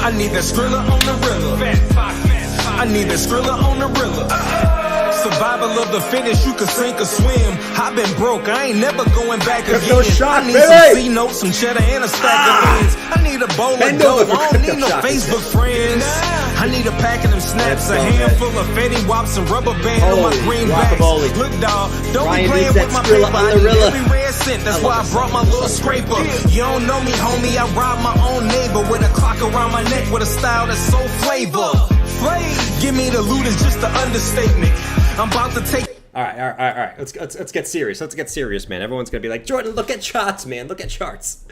I need that Skrilla on the Rilla. I need that Skrilla on the Rilla. Survival of the fittest, you can sink or swim. I've been broke, I ain't never going back again. Shock, I need some C-notes, some cheddar, and a stack of beans. I need a bowl of dough, I don't need no Facebook friends. I need a pack of them snaps, a handful of Fetty Wops, and rubber band on my greenbacks. Look, dawg, don't be playing with my paper. I need every red cent, that's why I brought my little scraper. You don't know me, homie, I rob my own neighbor with a clock around my neck with a style that's so flavor. Give me the loot is just an understatement. I'm about to take. All right. Let's get serious. Let's get serious, man. Everyone's gonna be like, Jordan, look at charts, man. Look at charts.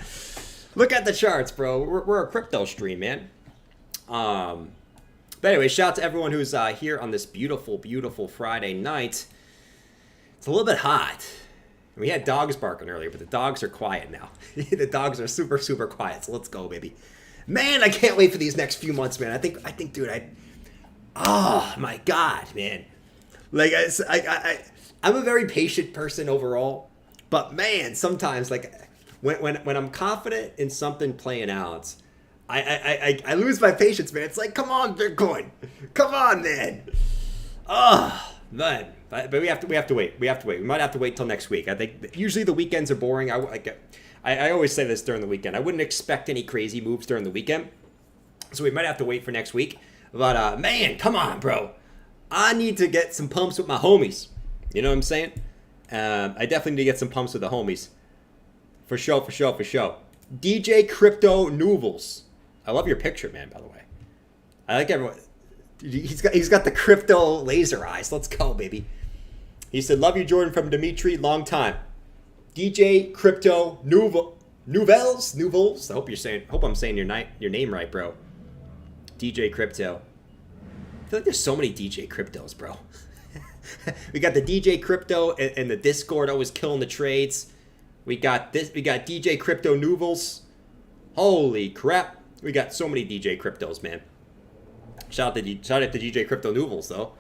Look at the charts, bro. We're a crypto stream, man. But anyway, shout out to everyone who's here on this beautiful, beautiful Friday night. It's a little bit hot. We had dogs barking earlier, but the dogs are quiet now. The dogs are super, super quiet. So let's go, baby. Man, I can't wait for these next few months, man. I think, dude, oh my God, man. Like I'm a very patient person overall, but man, sometimes like when I'm confident in something playing out, I lose my patience, man. It's like, come on, Bitcoin, come on, man. Oh man, but we have to wait. We might have to wait till next week. I think usually the weekends are boring. I always say this during the weekend. I wouldn't expect any crazy moves during the weekend. So we might have to wait for next week. But man, come on, bro. I need to get some pumps with my homies. You know what I'm saying? I definitely need to get some pumps with the homies. For sure, for sure, for sure. DJ Crypto Noovles. I love your picture, man, by the way. I like everyone. He's got the crypto laser eyes. Let's go, baby. He said, love you, Jordan, from Dimitri. Long time. DJ Crypto Nouvelles. Hope I'm saying your name right, bro. DJ Crypto. I feel like there's so many DJ Cryptos, bro. We got the DJ Crypto and the Discord always killing the trades. We got DJ Crypto Nouvelles. Holy crap. We got so many DJ Cryptos, man. Shout out to DJ Crypto Nouvelles, though.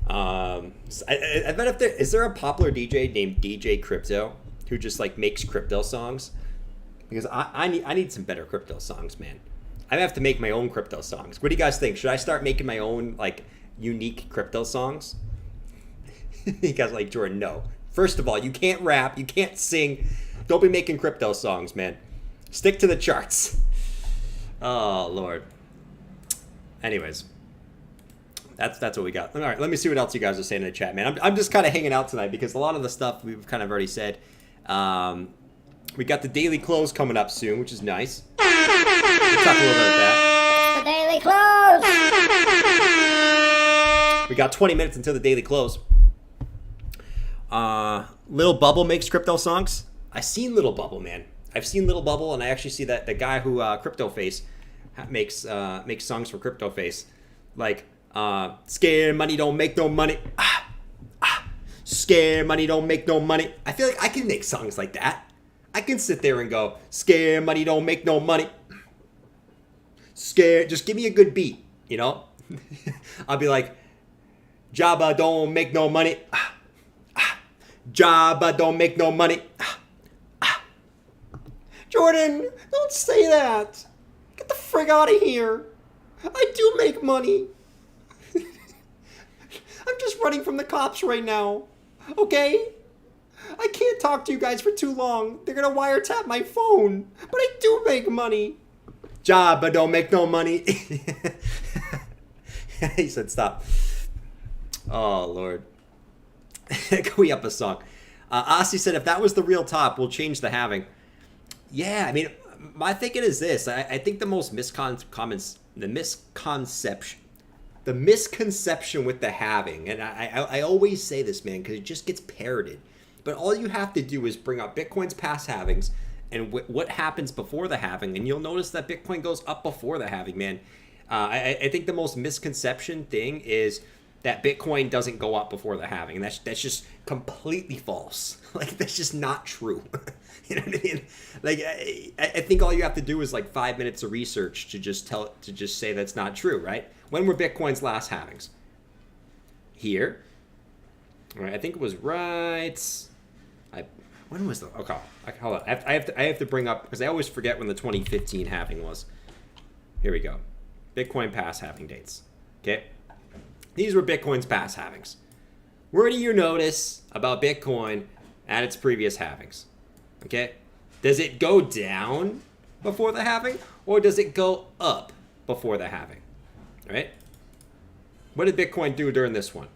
I bet is there a popular DJ named DJ Crypto who just like makes crypto songs? Because I need some better crypto songs, man. I have to make my own crypto songs. What do you guys think? Should I start making my own like unique crypto songs? You guys like, Jordan? No. First of all, you can't rap, you can't sing. Don't be making crypto songs, man. Stick to the charts. Oh Lord. Anyways, that's what we got. All right, let me see what else you guys are saying in the chat, man. I'm just kind of hanging out tonight because a lot of the stuff we've kind of already said. We got the daily close coming up soon, which is nice. We'll talk a little bit about that. The daily close. We got 20 minutes until the daily close. Little Bubble makes crypto songs. I've seen Little Bubble, man. I've seen Little Bubble, and I actually see that the guy who Crypto Face makes songs for Crypto Face, like "Scared money don't make no money." Scared money don't make no money. I feel like I can make songs like that. I can sit there and go, "Scared money don't make no money." Scared, just give me a good beat, you know. I'll be like, "Jabba don't make no money." Jabba don't make no money. Jordan, don't say that. Get the frig out of here. I do make money. I'm just running from the cops right now. Okay? I can't talk to you guys for too long. They're gonna wiretap my phone. But I do make money. Jabba don't make no money. He said stop. Oh, Lord. Can we up a song? Asi said, if that was the real top, we'll change the halving. Yeah, I mean, my thinking is this. I think the most misconception with the halving, and I always say this, man, because it just gets parroted. But all you have to do is bring up Bitcoin's past halvings and what happens before the halving, and you'll notice that Bitcoin goes up before the halving, man. I think the most misconception thing is that Bitcoin doesn't go up before the halving. And that's just completely false. Like, that's just not true. You know what I mean? Like, I think all you have to do is like 5 minutes of research to just say that's not true, right? When were Bitcoin's last halvings? Here. All right, I think it was right. When was the? Okay, hold on. I have to bring up, because I always forget when the 2015 halving was. Here we go. Bitcoin past halving dates. Okay. These were Bitcoin's past halvings. What do you notice about Bitcoin at its previous halvings? Okay? Does it go down before the halving, or does it go up before the halving? Right? What did Bitcoin do during this one?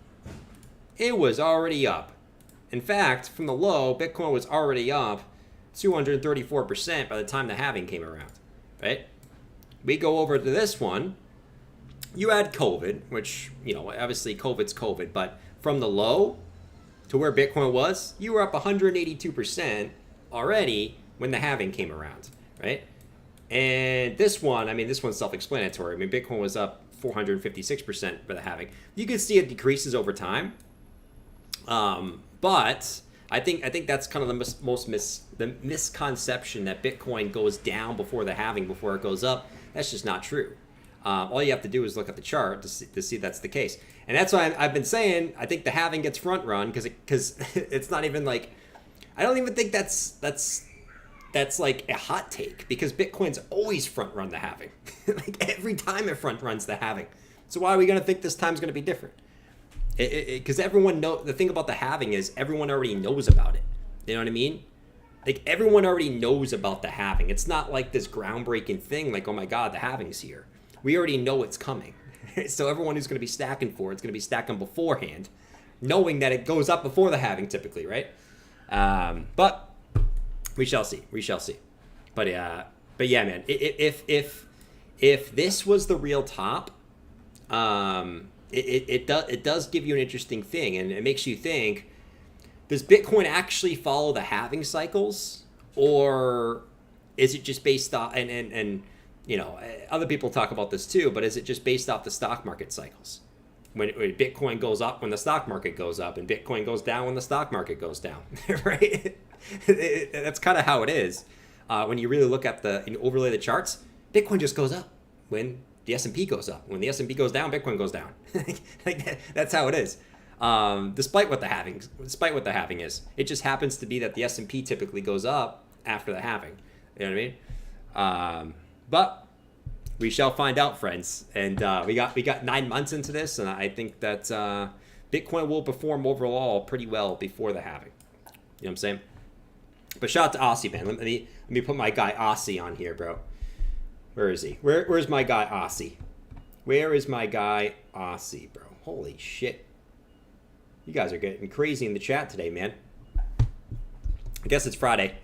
It was already up. In fact, from the low, Bitcoin was already up 234% by the time the halving came around. Right? We go over to this one. You had COVID, which, you know, obviously COVID's COVID, but from the low to where Bitcoin was, you were up 182% already when the halving came around, right? And this one, I mean, this one's self-explanatory. I mean, Bitcoin was up 456% for the halving. You can see it decreases over time, but I think that's kind of the misconception that Bitcoin goes down before the halving, before it goes up. That's just not true. All you have to do is look at the chart to see that's the case. And that's why I've been saying I think the halving gets front run because it's not even like, I don't even think that's like a hot take, because Bitcoin's always front run the halving. Like every time it front runs the halving. So why are we going to think this time's going to be different? Because everyone the thing about the halving is everyone already knows about it. You know what I mean? Like everyone already knows about the halving. It's not like this groundbreaking thing like, oh my God, the halving's here. we already know it's coming. So everyone who's going to be stacking for it's going to be stacking beforehand, knowing that it goes up before the halving typically, right? But we shall see. We shall see. But yeah, man. If this was the real top, it does give you an interesting thing, and it makes you think: does Bitcoin actually follow the halving cycles, or is it just based off? And you know, other people talk about this too, but is it just based off the stock market cycles? When Bitcoin goes up, when the stock market goes up, and Bitcoin goes down when the stock market goes down, right? That's kind of how it is. When you really look at and overlay the charts, Bitcoin just goes up when the S&P goes up. When the S&P goes down, Bitcoin goes down. That's how it is. Despite what the halving is, it just happens to be that the S&P typically goes up after the halving. You know what I mean? But we shall find out, friends. And we got 9 months into this, and I think that Bitcoin will perform overall pretty well before the halving. You know what I'm saying? But shout out to Aussie, man. Let me put my guy Aussie on here, bro. Where is he? Where's my guy Aussie? Where is my guy Aussie, bro? Holy shit. You guys are getting crazy in the chat today, man. I guess it's Friday.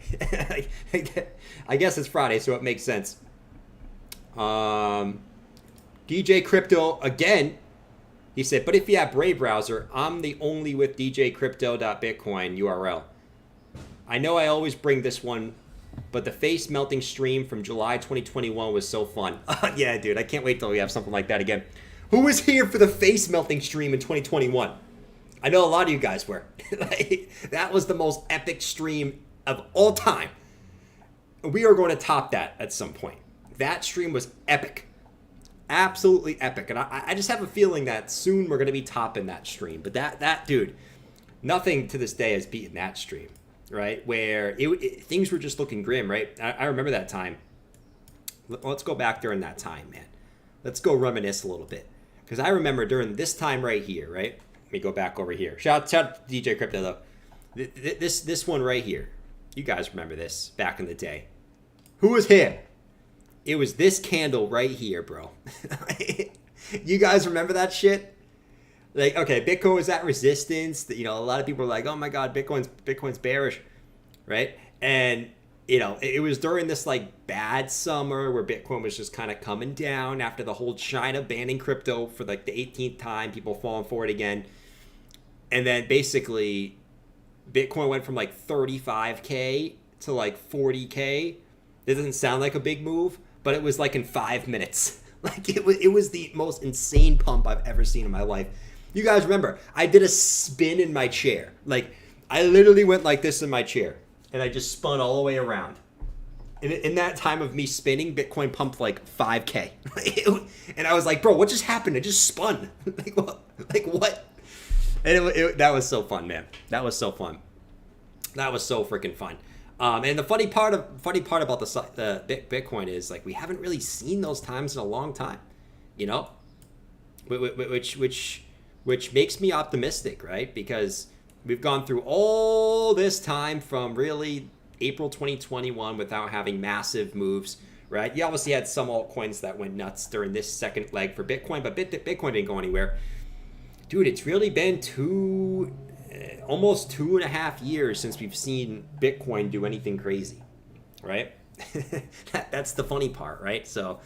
I guess it's Friday, so it makes sense. DJ Crypto again. He said, but if you have Brave browser, I'm the only with djcrypto.bitcoin URL. I know I always bring this one, but the face melting stream from July 2021 was so fun. Yeah, dude, I can't wait till we have something like that again. Who was here for the face melting stream in 2021? I know a lot of you guys were. That was the most epic stream of all time. We are going to top that at some point. That stream was epic. Absolutely epic. And I just have a feeling that soon we're going to be topping that stream. But that dude, nothing to this day has beaten that stream, right? Where things were just looking grim, right? I remember that time. Let's go back during that time, man. Let's go reminisce a little bit. Because I remember during this time right here, right? Let me go back over here. Shout out to DJ Crypto, though. This one right here. You guys remember this back in the day. Who was here? It was this candle right here, bro. You guys remember that shit? Like, okay, Bitcoin was at resistance. You know, a lot of people were like, oh my God, Bitcoin's bearish, right? And, you know, it was during this like bad summer where Bitcoin was just kind of coming down after the whole China banning crypto for like the 18th time, people falling for it again. And then basically Bitcoin went from like 35K to like 40K. It doesn't sound like a big move, but it was like in 5 minutes. Like it was the most insane pump I've ever seen in my life. You guys remember, I did a spin in my chair. Like I literally went like this in my chair and I just spun all the way around. And in that time of me spinning, Bitcoin pumped like 5K. And I was like, bro, what just happened? I just spun. Like what? And that was so fun, man. That was so fun. That was so freaking fun. And the funny part about the Bitcoin is like we haven't really seen those times in a long time, you know, which makes me optimistic, right? Because we've gone through all this time from really April 2021 without having massive moves, right? You obviously had some altcoins that went nuts during this second leg for Bitcoin, but Bitcoin didn't go anywhere. Dude, it's really been almost 2.5 years since we've seen Bitcoin do anything crazy, right? That's the funny part, right? So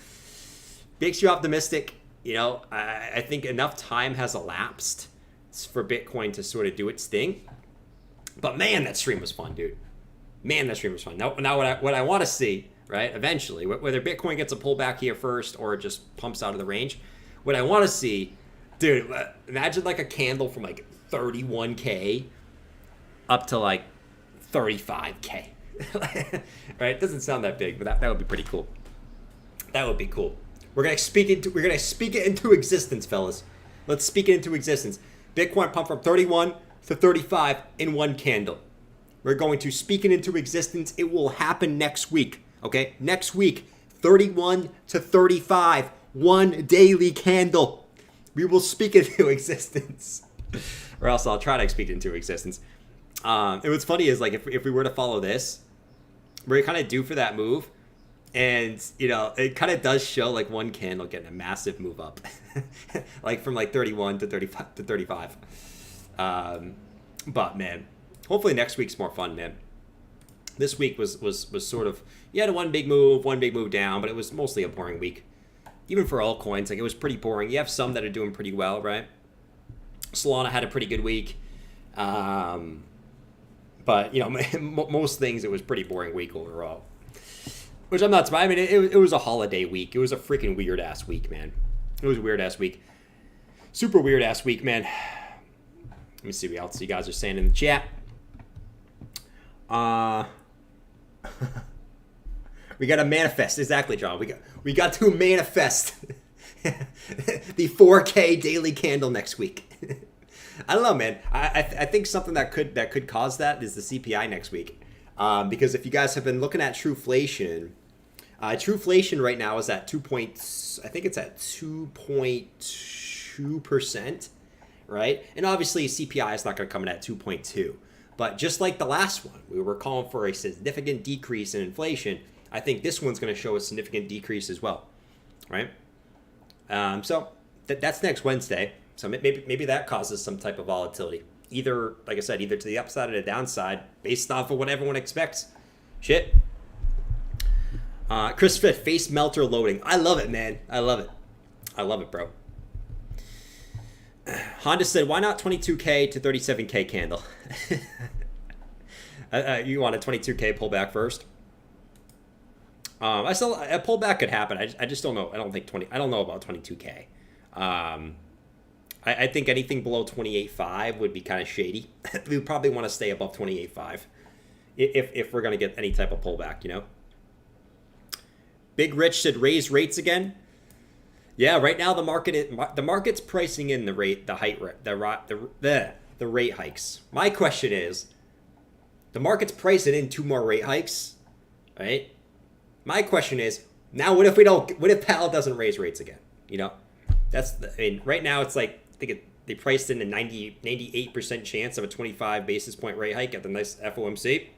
makes you optimistic. You know, I think enough time has elapsed for Bitcoin to sort of do its thing. But man, that stream was fun, dude. Man, that stream was fun. Now what I want to see, right, eventually, whether Bitcoin gets a pullback here first or it just pumps out of the range, what I want to see, dude, imagine like a candle from like 31K up to like 35K. Right? It doesn't sound that big, but that would be pretty cool. That would be cool. We're gonna speak it into existence, fellas. Let's speak it into existence. Bitcoin pumped from 31 to 35 in one candle. We're going to speak it into existence. It will happen next week. Okay? Next week, 31 to 35, one daily candle. We will speak it into existence. Or else I'll try to speak it into existence. And what's funny is like if we were to follow this, we're kind of due for that move. And, you know, it kind of does show like one candle getting a massive move up, like from like 31 to 35 to 35. But man, hopefully next week's more fun, man. This week was sort of, you had one big move down, but it was mostly a boring week. Even for altcoins, like it was pretty boring. You have some that are doing pretty well, right? Solana had a pretty good week. But, you know, most things, it was pretty boring week overall. Which I'm not surprised. I mean, it was a holiday week. It was a freaking weird-ass week, man. It was a weird-ass week. Super weird-ass week, man. Let me see what else you guys are saying in the chat. We got to manifest. Exactly, John. We got to manifest the 4K daily candle next week. I don't know, man. I think something that could cause that is the CPI next week. Because if you guys have been looking at Trueflation, Trueflation right now is at 2.2%, right? And obviously CPI is not going to come in at 2.2. But just like the last one, we were calling for a significant decrease in inflation. I think this one's going to show a significant decrease as well, right? So that's next Wednesday. So maybe that causes some type of volatility. Either, like I said, either to the upside or the downside, based off of what everyone expects. Shit. Chris Fit, face melter loading. I love it, man. I love it. I love it, bro. Honda said, why not 22K to 37K candle? You want a 22K pullback first? A pullback could happen. I just don't know. I don't know about 22K. I think anything below 28.5 would be kind of shady. We would probably want to stay above 28.5 if we're going to get any type of pullback, you know? Big Rich said raise rates again. Yeah, right now the market's pricing in the rate hikes. My question is, the market's pricing in 2 more rate hikes, right? My question is, now what if Powell doesn't raise rates again? You know, right now it's like, I think they priced in a 98% chance of a 25 basis point rate hike at the nice FOMC,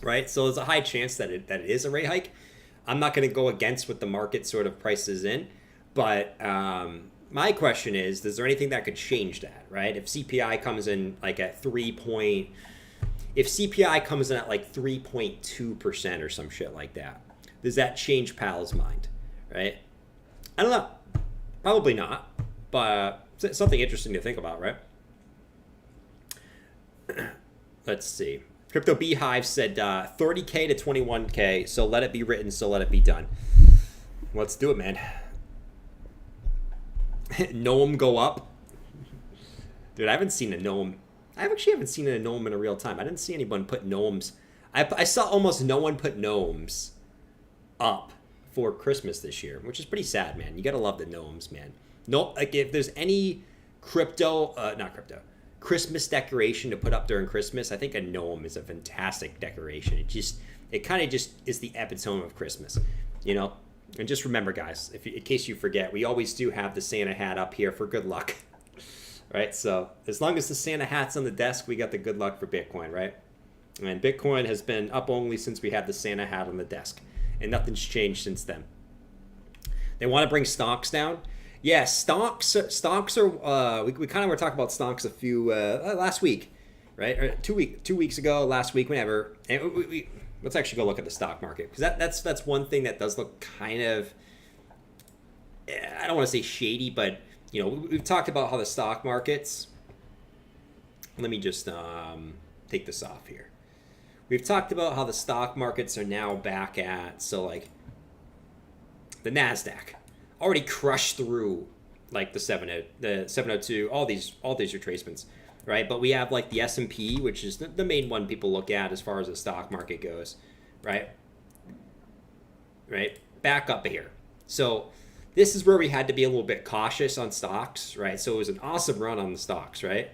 right? So there's a high chance that it is a rate hike. I'm not going to go against what the market sort of prices in, but my question is there anything that could change that, right? If CPI comes in like at 3.2% or some shit like that, does that change Powell's mind, right? I don't know. Probably not, but it's something interesting to think about, right? Let's see. Crypto Beehive said 30K to 21K, so let it be written, so let it be done. Let's do it, man. Gnome go up. Dude, I haven't seen a gnome. I actually haven't seen a gnome in a real time. I didn't see anyone put gnomes. I saw almost no one put gnomes up for Christmas this year, which is pretty sad, man. You gotta love the gnomes, man. No, like if there's any Christmas decoration to put up during Christmas, I think a gnome is a fantastic decoration. It kind of just is the epitome of Christmas, you know? And just remember, guys, in case you forget, we always do have the Santa hat up here for good luck, right? So as long as the Santa hat's on the desk, we got the good luck for Bitcoin, right? And Bitcoin has been up only since we had the Santa hat on the desk, and nothing's changed since then. They want to bring stocks down. Yeah, stocks are. We kind of were talking about stocks a few last week, right? Or 2 weeks ago, last week, whenever. And let's actually go look at the stock market, because that's one thing that does look kind of, I don't want to say shady, but you know, we've talked about how the stock markets. Let me just take this off here. We've talked about how the stock markets are now back at, so like the NASDAQ already crushed through like the 702, all these retracements, right? But we have like the S&P, which is the main one people look at as far as the stock market goes, right? Back up here. So this is where we had to be a little bit cautious on stocks, right? So it was an awesome run on the stocks, right?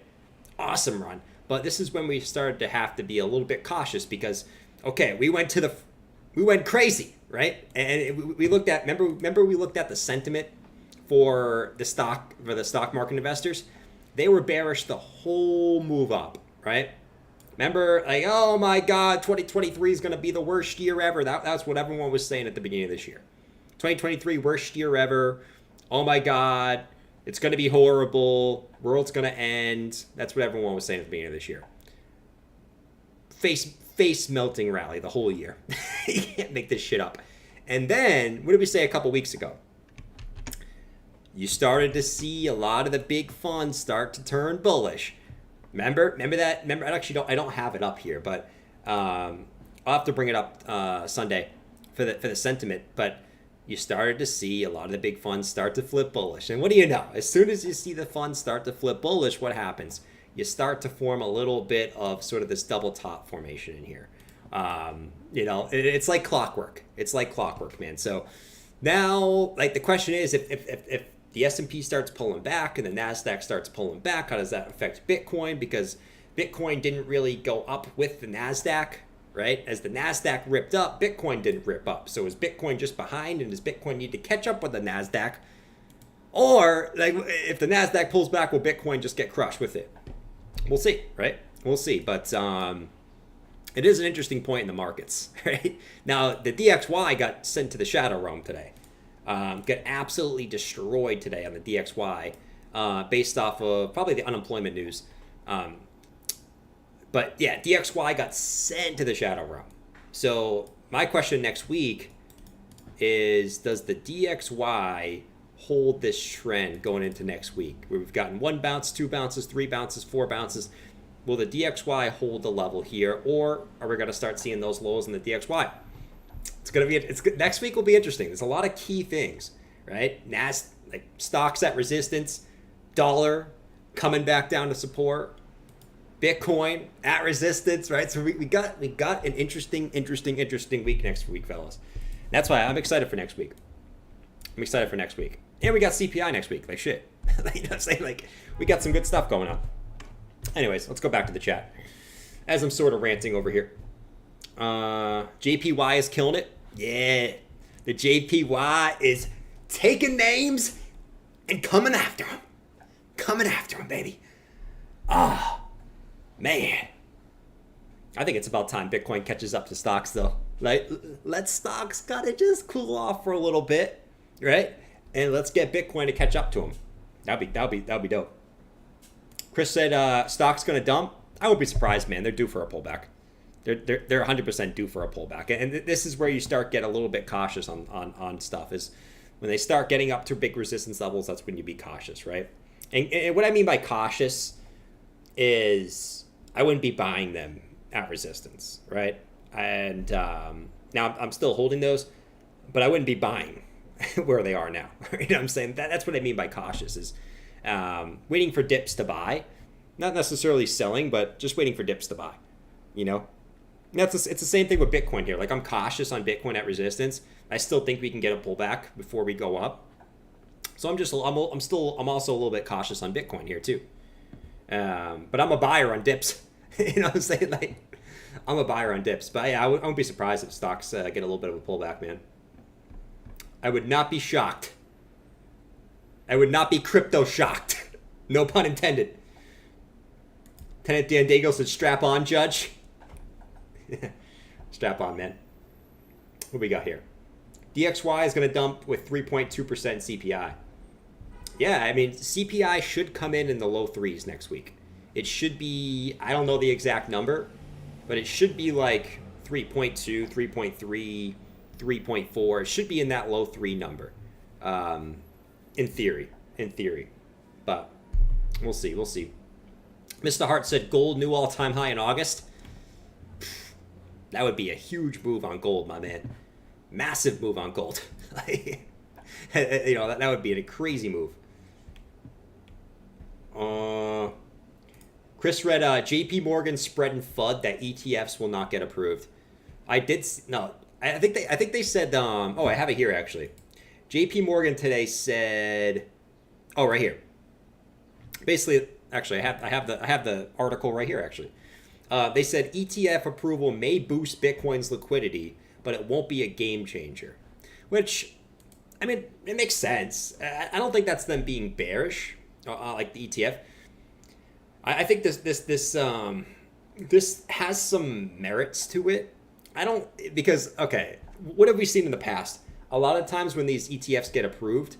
Awesome run. But this is when we started to have to be a little bit cautious because, okay, we went crazy, right? And we looked at, remember we looked at the sentiment for the stock market investors. They were bearish the whole move up, right? Remember, like, oh my God, 2023 is going to be the worst year ever. That's what everyone was saying at the beginning of this year. 2023, worst year ever. Oh my God, it's going to be horrible. World's going to end. That's what everyone was saying at the beginning of this year. Face melting rally the whole year. You can't make this shit up. And then, what did we say a couple weeks ago? You started to see a lot of the big funds start to turn bullish. Remember that? Remember, I don't have it up here, but I'll have to bring it up Sunday for the sentiment. But you started to see a lot of the big funds start to flip bullish. And what do you know? As soon as you see the funds start to flip bullish, what happens? You start to form a little bit of sort of this double top formation in here. It's like clockwork. It's like clockwork, man. So now, like, the question is, if the S&P starts pulling back and the NASDAQ starts pulling back, how does that affect Bitcoin? Because Bitcoin didn't really go up with the NASDAQ, right? As the NASDAQ ripped up, Bitcoin didn't rip up. So is Bitcoin just behind, and does Bitcoin need to catch up with the NASDAQ? Or, like, if the NASDAQ pulls back, will Bitcoin just get crushed with it? We'll see, right? We'll see. But it is an interesting point in the markets, right? Now, the DXY got sent to the shadow realm today. Got absolutely destroyed today on the DXY based off of probably the unemployment news. But yeah, DXY got sent to the shadow realm. So my question next week is, does the DXY hold this trend going into next week? We've gotten 1 bounce, 2 bounces, 3 bounces, 4 bounces. Will the DXY hold the level here, or are we going to start seeing those lows in the DXY? Next week will be interesting. There's a lot of key things, right? Like stocks at resistance, dollar coming back down to support, Bitcoin at resistance, right? So we got an interesting week next week, fellas. That's why I'm excited for next week. And we got CPI next week. Like, shit. You know what I'm saying? Like, we got some good stuff going on. Anyways, let's go back to the chat. As I'm sort of ranting over here. JPY is killing it. Yeah. The JPY is taking names and coming after them. Baby. Oh, man. I think it's about time Bitcoin catches up to stocks, though. Like, let stocks gotta just cool off for a little bit, right? And let's get Bitcoin to catch up to them. That'll be dope. Chris said stock's gonna dump. I would be surprised, man. They're due for a pullback. They're 100% due for a pullback. And this is where you start get a little bit cautious on stuff, is when they start getting up to big resistance levels. That's when you be cautious, right? And what I mean by cautious is I wouldn't be buying them at resistance, right? And now I'm still holding those, but I wouldn't be buying where they are now. You know what I'm saying? That's what I mean by cautious, is waiting for dips to buy. Not necessarily selling, but just waiting for dips to buy, you know? It's the same thing with Bitcoin here. Like, I'm cautious on Bitcoin at resistance. I still think we can get a pullback before we go up. So I'm also a little bit cautious on Bitcoin here too. But I'm a buyer on dips. You know what I'm saying? Like, I'm a buyer on dips. But yeah, I won't be surprised if stocks get a little bit of a pullback, man. I would not be shocked. I would not be crypto shocked. No pun intended. Tenant Dan Dago said, strap on, Judge. Strap on, man. What we got here? DXY is going to dump with 3.2% CPI. Yeah, I mean, CPI should come in the low threes next week. It should be, I don't know the exact number, but it should be like 3.2, 3.3, 3.4. It should be in that low 3 number. In theory. But we'll see. Mr. Hart said gold new all-time high in August. That would be a huge move on gold, my man. Massive move on gold. You know, that would be a crazy move. Chris read JP Morgan spreading FUD that ETFs will not get approved. I think they said I have it here actually. JP Morgan today said, right here. Basically, actually I have the article right here actually. They said ETF approval may boost Bitcoin's liquidity, but it won't be a game changer. Which, I mean, it makes sense. I don't think that's them being bearish, like the ETF. I think this this has some merits to it. Because, okay, what have we seen in the past? A lot of times when these ETFs get approved,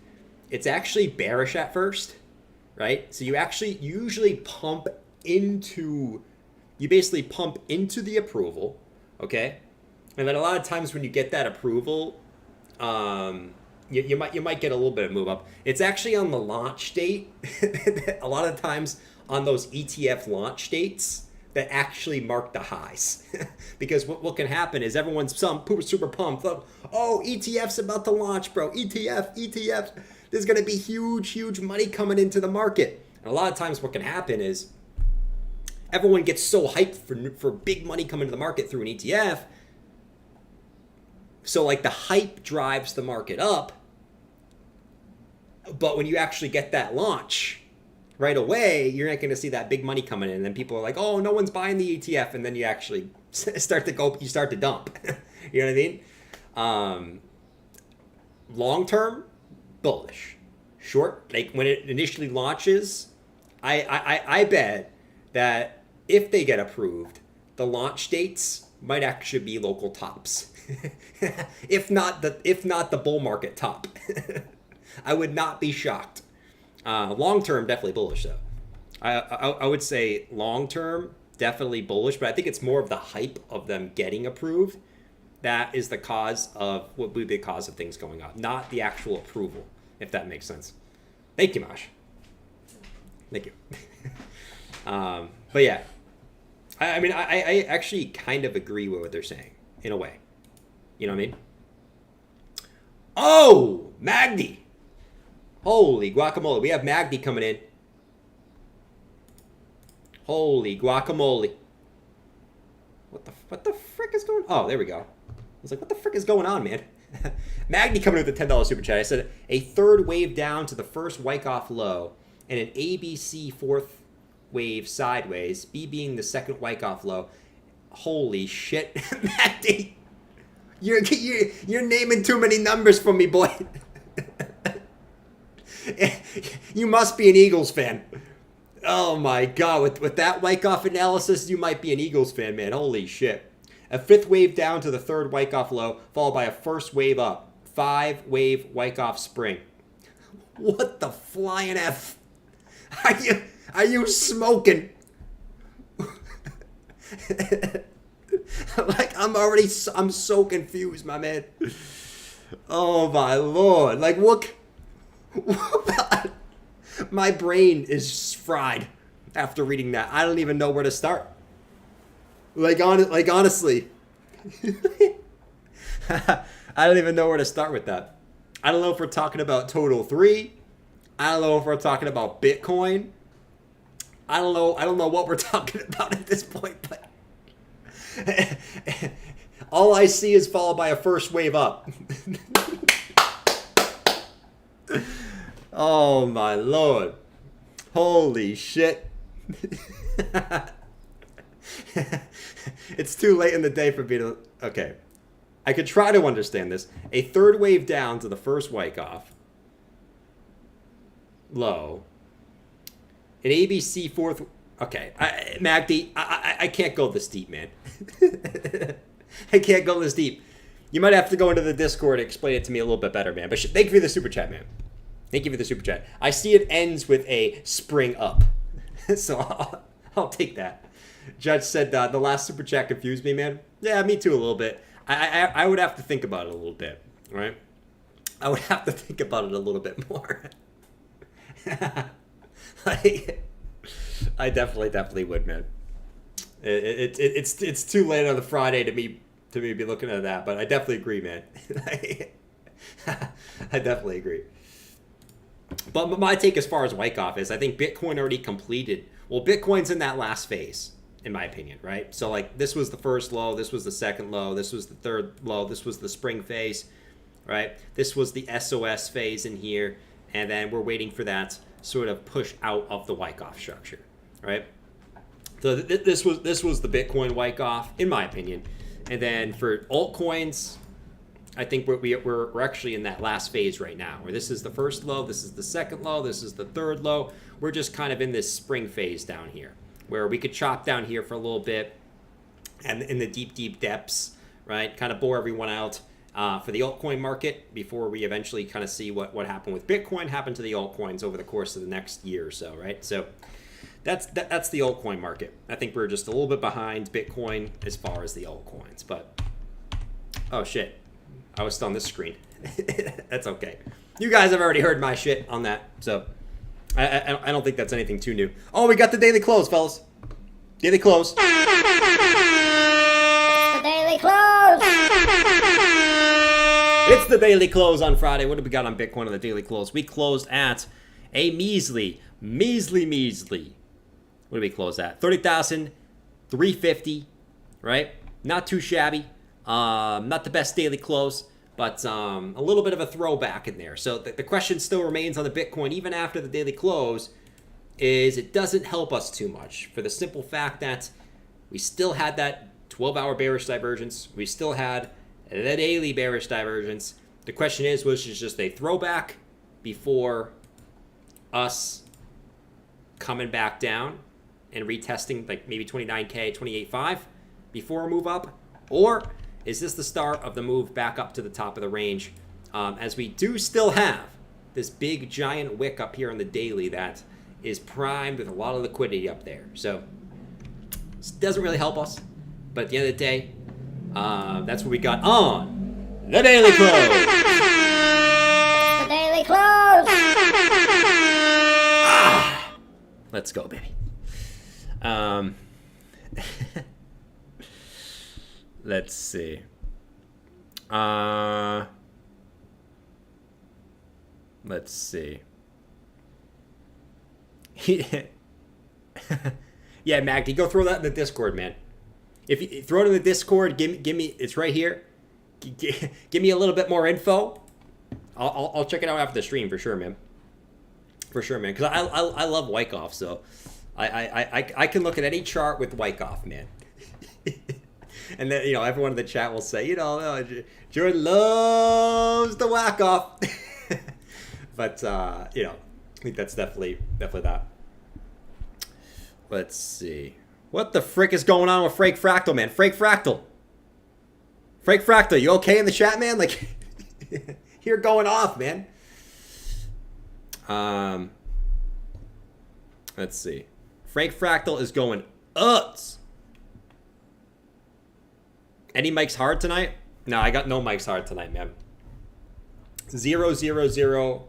it's actually bearish at first, right? So you actually usually basically pump into the approval, okay? And then a lot of times when you get that approval, you might get a little bit of move up. It's actually on the launch date. A lot of times on those ETF launch dates that actually mark the highs. Because what can happen is everyone's super pumped. Oh, ETF's about to launch, bro. ETF. There's going to be huge money coming into the market. And a lot of times what can happen is everyone gets so hyped for big money coming to the market through an ETF. So like the hype drives the market up. But when you actually get that launch right away, you're not going to see that big money coming in. And then people are like, oh, no one's buying the ETF. And then you actually start to dump. You know what I mean? Long term, bullish. Short, like when it initially launches, I bet that if they get approved, the launch dates might actually be local tops. if not the bull market top. I would not be shocked. Long term, definitely bullish though. I would say long term, definitely bullish, but I think it's more of the hype of them getting approved that is the cause of what would be the cause of things going up, not the actual approval, if that makes sense. Thank you, Mosh. Thank you. But yeah, I mean, I actually kind of agree with what they're saying in a way. You know what I mean? Oh, Magdi. Holy guacamole. We have Magdi coming in. Holy guacamole. What the frick is going on? Oh, there we go. I was like, what the frick is going on, man? Magdi coming in with the $10 super chat. I said, a third wave down to the first Wyckoff low and an ABC fourth wave sideways, B being the second Wyckoff low. Holy shit, Magdi. You're naming too many numbers for me, boy. You must be an Eagles fan. Oh my god, with that Wyckoff analysis, you might be an Eagles fan, man. Holy shit. A fifth wave down to the third Wyckoff low, followed by a first wave up. 5-wave Wyckoff spring. What the flying F? Are you smoking? Like, I'm so confused, my man. Oh my lord. Like, what my brain is fried after reading that. I don't even know where to start. Like honestly. I don't even know where to start with that. I don't know if we're talking about Total 3. I don't know if we're talking about Bitcoin. I don't know what we're talking about at this point, but all I see is followed by a first wave up. Oh my lord. Holy shit. It's too late in the day for me to... Okay. I could try to understand this. A third wave down to the first Wyckoff low. An ABC fourth... Okay. Magdi, I can't go this deep, man. I can't go this deep. You might have to go into the Discord and explain it to me a little bit better, man. But thank you for the super chat, man. Thank you for the super chat. I see it ends with a spring up. So I'll take that. Judge said the last super chat confused me, man. Yeah, me too a little bit. I would have to think about it a little bit, right? I would have to think about it a little bit more. Like, I definitely would, man. It's too late on the Friday to me be looking at that, but I definitely agree, man. I definitely agree. But my take as far as Wyckoff is, I think Bitcoin already completed. Well, Bitcoin's in that last phase, in my opinion, right? So, like, this was the first low, this was the second low, this was the third low, this was the spring phase, right? This was the SOS phase in here, and then we're waiting for that sort of push out of the Wyckoff structure, right? So this was the Bitcoin Wyckoff, in my opinion. And then for altcoins, I think we're actually in that last phase right now, where this is the first low, this is the second low, this is the third low. We're just kind of in this spring phase down here, where we could chop down here for a little bit and in the deep depths, right? Kind of bore everyone out for the altcoin market before we eventually kind of see what happened with Bitcoin happen to the altcoins over the course of the next year or so, right? So that's the altcoin market. I think we're just a little bit behind Bitcoin as far as the altcoins, but oh shit, I was still on this screen. That's okay. You guys have already heard my shit on that, so I don't think that's anything too new. Oh, we got the daily close, fellas. Daily close. The daily close. It's the daily close on Friday. What did we got on Bitcoin on the daily close? We closed at a measly. What did we close at? 30,350, right? Not too shabby. Not the best daily close, but a little bit of a throwback in there. So the question still remains on the Bitcoin, even after the daily close, is it doesn't help us too much for the simple fact that we still had that 12-hour bearish divergence. We still had the daily bearish divergence. The question is, was it just a throwback before us coming back down and retesting like maybe 29K, 28.5 before a move up? Or is this the start of the move back up to the top of the range? As we do still have this big giant wick up here on the daily that is primed with a lot of liquidity up there. So this doesn't really help us. But at the end of the day, that's what we got on the daily close. The daily close. Let's go, baby. Let's see. Let's see. Yeah, Magdy, go throw that in the Discord, man. If you throw it in the Discord, give me it's right here. Give me a little bit more info. I'll check it out after the stream for sure, man. For sure, man. Because I love Wyckoff, so I can look at any chart with Wyckoff, man. And then, everyone in the chat will say, Jordan loves the Wyckoff. But, I think that's definitely that. Let's see. What the frick is going on with Frank Fractal, man? Frank Fractal, you okay in the chat, man? Like, you're going off, man. Let's see. Frank Fractal is going uts. Any Mike's hard tonight? No, I got no Mike's hard tonight, man. 0, 0, 0.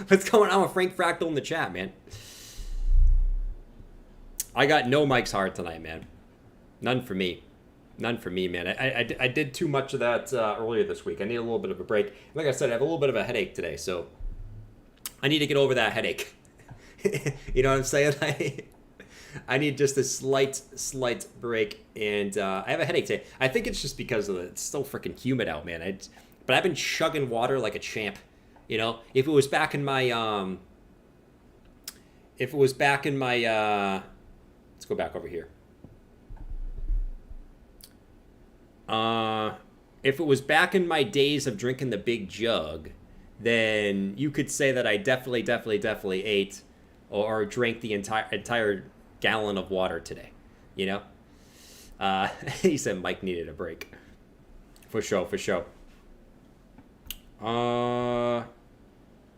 What's going on with Frank Fractal in the chat, man? I got no Mike's hard tonight, man. None for me, man. I did too much of that earlier this week. I need a little bit of a break. Like I said, I have a little bit of a headache today, so I need to get over that headache. You know what I'm saying? I need just a slight break, and I have a headache today. I think it's just because it's so freaking humid out, man. But I've been chugging water like a champ. If it was back in my, let's go back over here. If it was back in my days of drinking the big jug, then you could say that I definitely ate or drank the entire gallon of water today. He said Mike needed a break. For sure.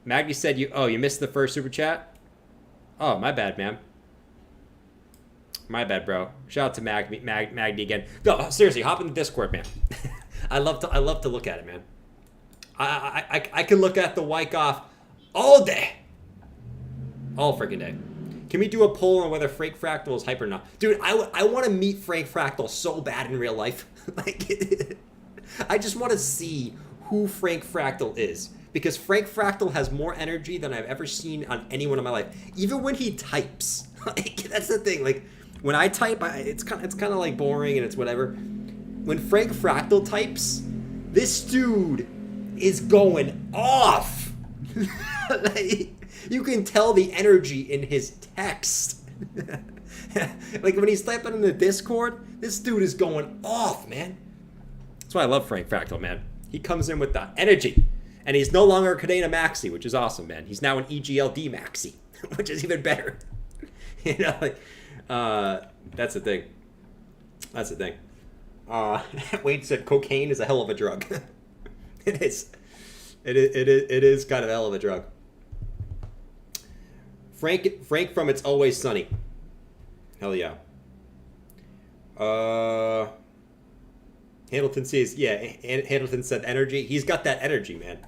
Maggie said you missed the first super chat? Oh, my bad, man. My bad, bro. Shout out to Maggie again. No, seriously, hop in the Discord, man. I love to look at it, man. I can look at the Wyckoff all day. All freaking day. Can we do a poll on whether Frank Fractal is hype or not? Dude, I want to meet Frank Fractal so bad in real life. Like, I just want to see who Frank Fractal is. Because Frank Fractal has more energy than I've ever seen on anyone in my life. Even when he types. Like, that's the thing. Like, when I type, it's kind of like boring and it's whatever. When Frank Fractal types, this dude is going off. Like, you can tell the energy in his text. Like, when he's typing in the Discord, this dude is going off, man. That's why I love Frank Fractal, man. He comes in with the energy. And he's no longer a Cadena Maxi, which is awesome, man. He's now an EGLD Maxi, which is even better. You know, like, that's the thing. That's the thing. Wade said cocaine is a hell of a drug. It is. It is kind of a hell of a drug. Frank from It's Always Sunny. Hell yeah. Hamilton says, yeah, Hamilton said energy. He's got that energy, man.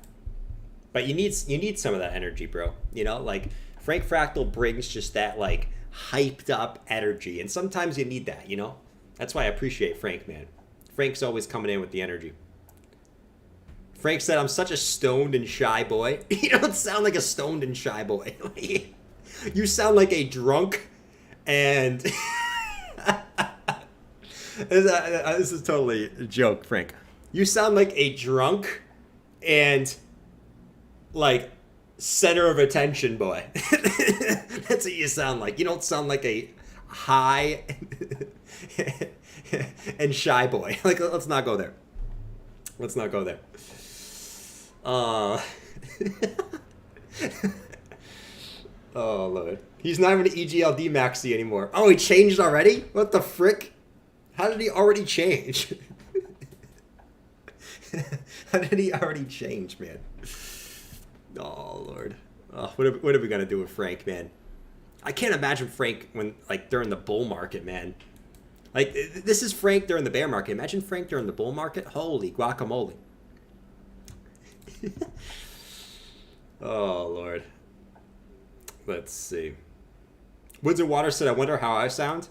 But you need some of that energy, bro. You know, like Frank Fractal brings just that like hyped up energy. And sometimes you need that, you know? That's why I appreciate Frank, man. Frank's always coming in with the energy. Frank said, I'm such a stoned and shy boy. You don't sound like a stoned and shy boy. You sound like a drunk and... This is totally a joke, Frank. You sound like a drunk and like center of attention boy. That's what you sound like. You don't sound like a high and shy boy. Like, let's not go there. Let's not go there. Oh, Lord. He's not even an EGLD Maxi anymore. Oh, he changed already? What the frick? How did he already change? How did he already change, man? Oh, Lord. Oh, what are we going to do with Frank, man? I can't imagine Frank when, like, during the bull market, man. Like, this is Frank during the bear market. Imagine Frank during the bull market. Holy guacamole. Oh, Lord. Let's see. Woods and Water said, I wonder how I sound.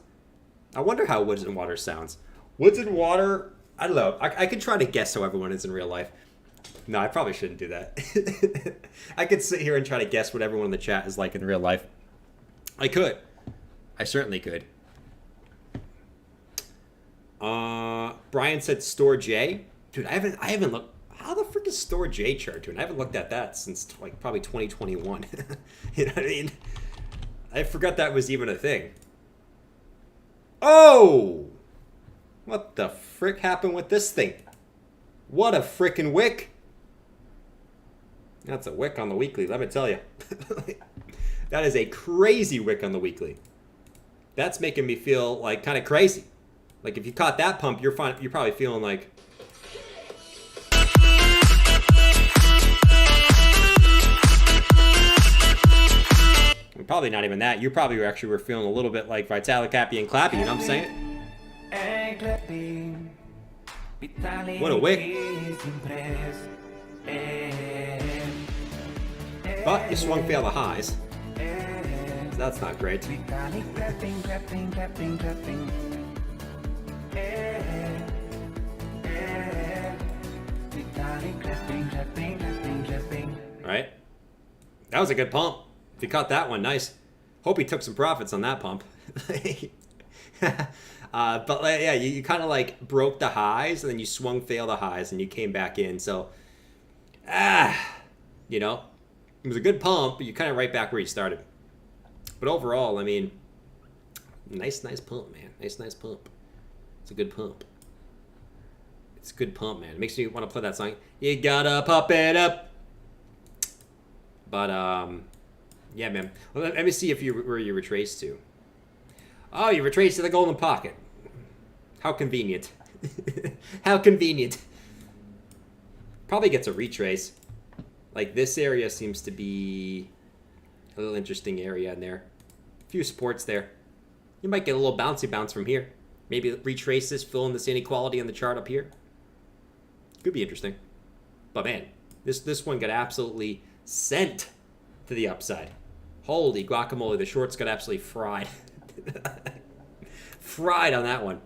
I wonder how Woods and Water sounds. Woods and Water, I don't know. I could try to guess how everyone is in real life. No, I probably shouldn't do that. I could sit here and try to guess what everyone in the chat is like in real life. I could. I certainly could. Brian said Store J. Dude, I haven't looked. How the frick is Store J chart doing? I haven't looked at that since like probably 2021. You know what I mean? I forgot that was even a thing. Oh! What the frick happened with this thing? What a frickin' wick. That's a wick on the weekly, let me tell you. That is a crazy wick on the weekly. That's making me feel like kind of crazy. Like if you caught that pump, you're probably feeling like... Probably not even that. You probably were feeling a little bit like Vitalik, Happy, and Clappy, you know what I'm saying? What a wick. But you swung fail the highs. So that's not great. Right? That was a good pump. If you caught that one, nice. Hope he took some profits on that pump. But yeah, you kind of like broke the highs and then you swung fail the highs and you came back in. So, you know, it was a good pump, but you kind of right back where you started. But overall, I mean, nice pump, man. Nice pump. It's a good pump. It's a good pump, man. It makes me want to play that song. You gotta pump it up. But, yeah, man. Well, let me see where you retraced to. Oh, you retraced to the Golden Pocket. How convenient. How convenient. Probably gets a retrace. Like, this area seems to be a little interesting area in there. A few supports there. You might get a little bouncy bounce from here. Maybe retrace this, fill in this inequality on the chart up here. Could be interesting. But, man, this one got absolutely sent to the upside. Holy guacamole, the shorts got absolutely fried. Fried on that one.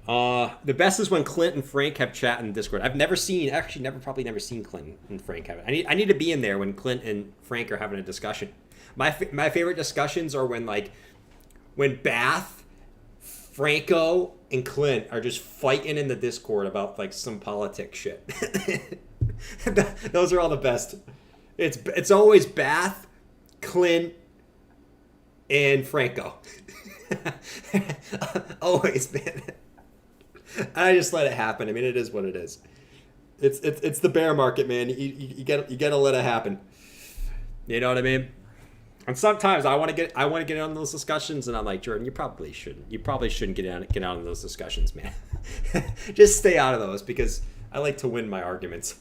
The best is when Clint and Frank have chat in Discord. I've never seen, probably never seen Clint and Frank have it. I need to be in there when Clint and Frank are having a discussion. My favorite discussions are when Bath, Franco, and Clint are just fighting in the Discord about like some politics shit. Those are all the best. It's always Bath, Clint, and Franco. Always, man. I just let it happen. I mean, it is what it is. It's the bear market, man. You gotta let it happen. You know what I mean? And sometimes I want to get in on those discussions, and I'm like, Jordan, you probably shouldn't. You probably shouldn't get out of those discussions, man. Just stay out of those because I like to win my arguments.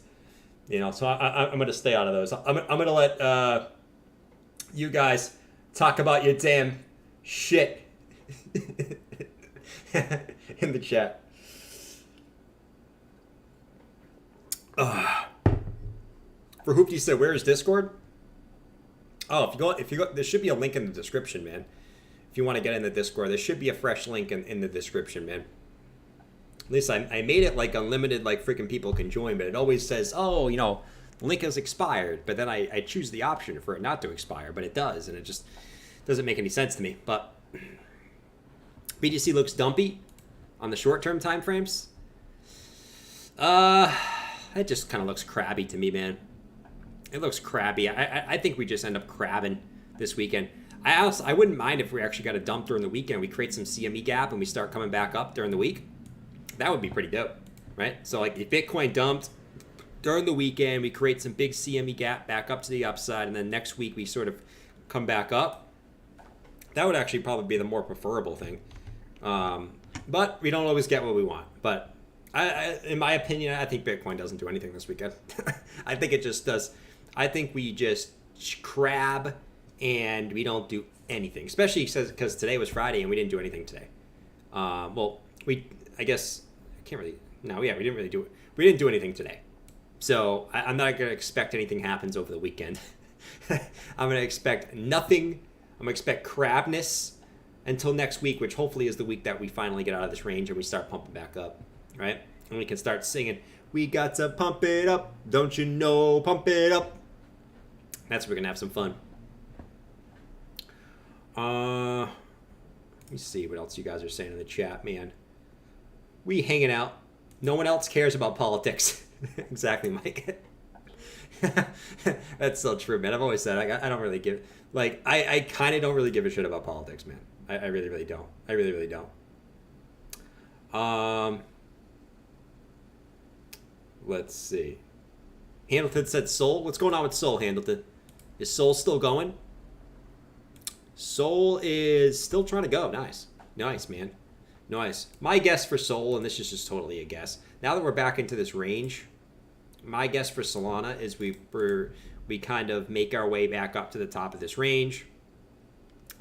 You know, so I'm going to stay out of those. I'm going to let you guys talk about your damn shit in the chat. For Hoopty said, where is Discord? Oh, if you go, there should be a link in the description, man. If you want to get in the Discord, there should be a fresh link in the description, man. At least I made it like unlimited, like freaking people can join, but it always says, oh, you know, the link has expired. But then I choose the option for it not to expire, but it does, and it just doesn't make any sense to me. But BTC looks dumpy on the short-term time frames. It just kind of looks crabby to me, man. It looks crabby. I think we just end up crabbing this weekend. I wouldn't mind if we actually got a dump during the weekend. We create some CME gap and we start coming back up during the week. That would be pretty dope, right? So like if Bitcoin dumped during the weekend, we create some big CME gap back up to the upside, and then next week we sort of come back up. That would actually probably be the more preferable thing. But we don't always get what we want. But in my opinion, I think Bitcoin doesn't do anything this weekend. I think it just does. I think we just crab and we don't do anything, especially because today was Friday and we didn't do anything today. I guess I can't really. No, yeah, we didn't really do it. We didn't do anything today, so I'm not gonna expect anything happens over the weekend. I'm gonna expect nothing. I'm gonna expect crabness until next week, which hopefully is the week that we finally get out of this range and we start pumping back up, right? And we can start singing, "We got to pump it up, don't you know? Pump it up." That's where we're gonna have some fun. Let me see what else you guys are saying in the chat, man. We hanging out. No one else cares about politics. Exactly, Mike. That's so true, man. I've always said I don't really give, like, I kind of don't really give a shit about politics, man. I really, really don't. I really, really don't. Let's see. Hamilton said Sol. What's going on with Sol, Hamilton? Is Sol still going? Sol is still trying to go. Nice. Nice, man. Nice. My guess for Sol, and this is just totally a guess, now that we're back into this range, my guess for Solana is we kind of make our way back up to the top of this range.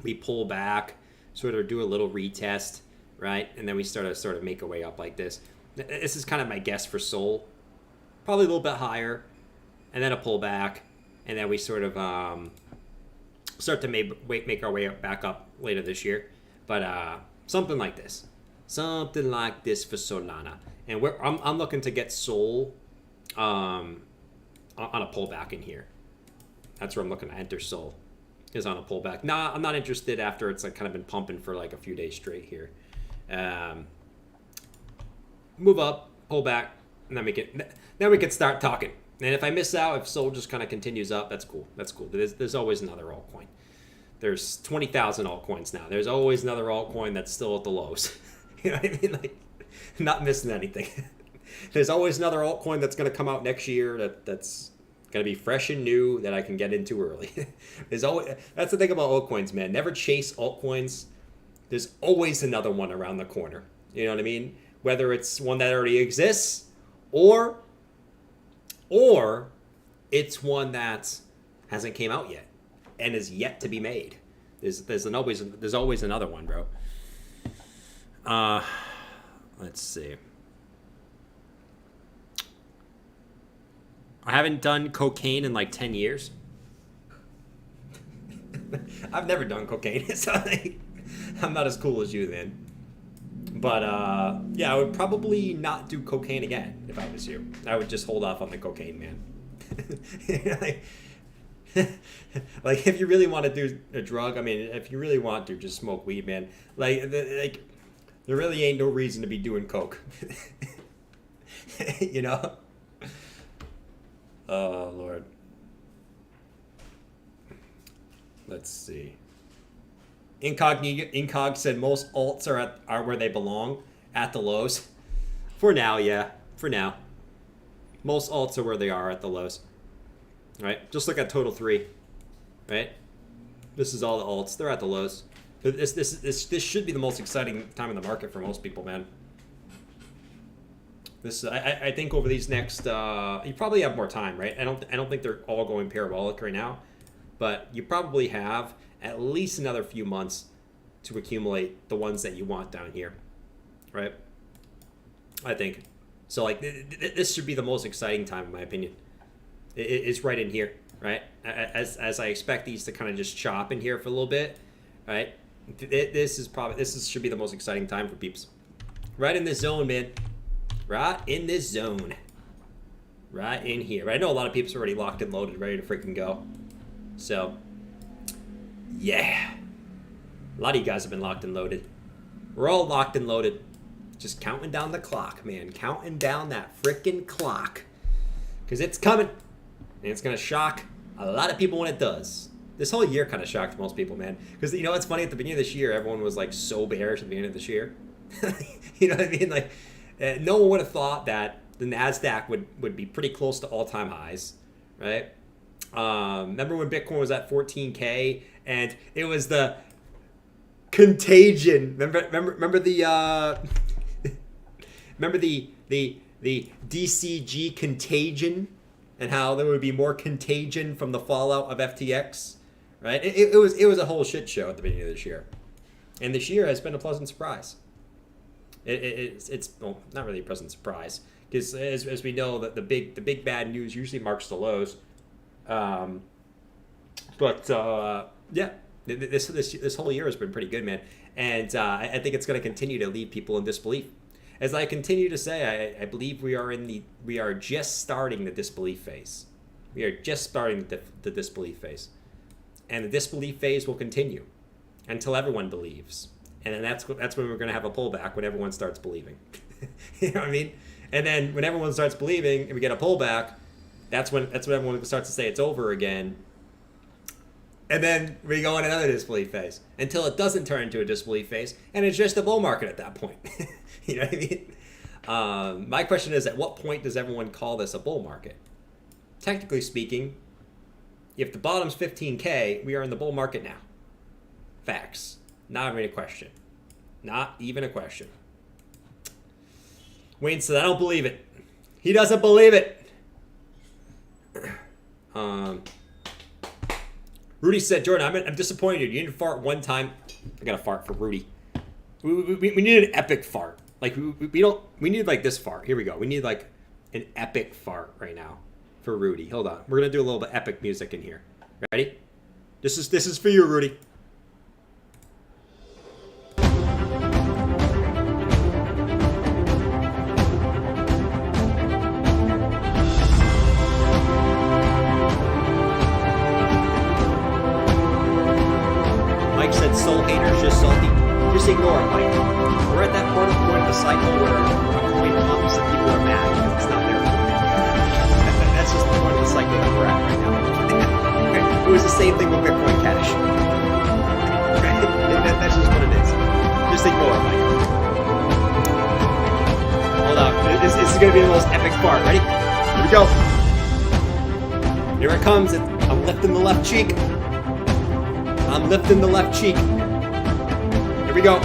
We pull back, sort of do a little retest, right? And then we sort of make our way up like this. This is kind of my guess for Sol. Probably a little bit higher, and then a pullback, and then we sort of start to make our way back up later this year. But something like this. Something like this for Solana. And I'm looking to get Sol on a pullback in here. That's where I'm looking to enter Sol, is on a pullback. Nah, I'm not interested after it's like kind of been pumping for like a few days straight here. Move up, pull back, and then we can start talking. And if I miss out, if Sol just kind of continues up, that's cool. That's cool. There's always another altcoin. There's 20,000 altcoins now. There's always another altcoin that's still at the lows. You know what I mean? Like, not missing anything. There's always another altcoin that's going to come out next year that's going to be fresh and new that I can get into early. That's the thing about altcoins, man. Never chase altcoins. There's always another one around the corner. You know what I mean? Whether it's one that already exists or it's one that hasn't came out yet and is yet to be made. There's always another one, bro. Let's see. I haven't done cocaine in like 10 years. I've never done cocaine, so I'm not as cool as you then. But yeah, I would probably not do cocaine again if I was you. I would just hold off on the cocaine, man. Like if you really want to do a drug, I mean, if you really want to, just smoke weed, man. Like there really ain't no reason to be doing coke. You know? Oh, Lord. Let's see. Incog said most alts are where they belong, at the lows. For now, yeah. For now. Most alts are where they are at the lows. Right? Just look at total 3. Right? This is all the alts. They're at the lows. This should be the most exciting time in the market for most people, man. This I think over these next you probably have more time, right? I don't think they're all going parabolic right now, but you probably have at least another few months to accumulate the ones that you want down here, right? I think so. Like this should be the most exciting time, in my opinion. It's right in here, right? As I expect these to kind of just chop in here for a little bit, right? This should be the most exciting time for peeps. Right in this zone, man. Right in this zone. Right in here. Right? I know a lot of peeps are already locked and loaded, ready to freaking go. So, yeah. A lot of you guys have been locked and loaded. We're all locked and loaded. Just counting down the clock, man. Counting down that freaking clock. Because it's coming. And it's going to shock a lot of people when it does. This whole year kind of shocked most people, man. Because, you know, it's funny, at the beginning of this year, everyone was, like, so bearish at the beginning of this year. You know what I mean? Like, no one would have thought that the NASDAQ would be pretty close to all-time highs, right? Remember when Bitcoin was at 14K and it was the contagion? Remember the remember the DCG contagion and how there would be more contagion from the fallout of FTX, right? It was a whole shit show at the beginning of this year, and this year has been a pleasant surprise. It's well, not really a pleasant surprise because as we know that the big bad news usually marks the lows, yeah, this whole year has been pretty good, man, and I think it's going to continue to leave people in disbelief. As I continue to say, I believe we are just starting the disbelief phase. We are just starting the disbelief phase, and the disbelief phase will continue until everyone believes. And then that's when we're going to have a pullback, when everyone starts believing. You know what I mean? And then when everyone starts believing and we get a pullback, that's when everyone starts to say it's over again. And then we go in another disbelief phase until it doesn't turn into a disbelief phase, and it's just a bull market at that point. You know what I mean? My question is, at what point does everyone call this a bull market? Technically speaking, if the bottom's 15K, we are in the bull market now. Facts. Not even a question. Not even a question. Wayne said, I don't believe it. He doesn't believe it. Rudy said, Jordan, I'm disappointed. You didn't fart one time. I got to fart for Rudy. We need an epic fart. Like, we need like this fart. Here we go. We need like an epic fart right now for Rudy. Hold on. We're going to do a little bit epic music in here. Ready? This is for you, Rudy. Soul haters, just salty. Just ignore it, Mike. We're at that point of the cycle where a coin comes and people are mad because it's not their coin. That's just the point of the cycle that we're at right now. It was the same thing with Bitcoin Cash. That's just what it is. Just ignore it, Mike. Hold on. This is going to be the most epic part. Ready? Here we go. Here it comes. I'm lifting the left cheek. I'm lifting the left cheek. Here we go.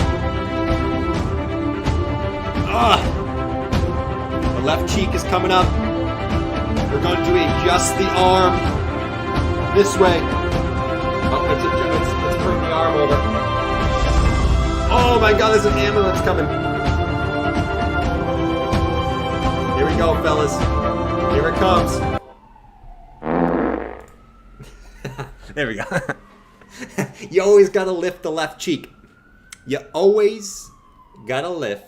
The left cheek is coming up. We're going to adjust the arm this way. Oh, let's bring the arm over. Oh my God, there's an ambulance coming. Here we go, fellas. Here it comes. There we go. You always gotta lift the left cheek. You always gotta lift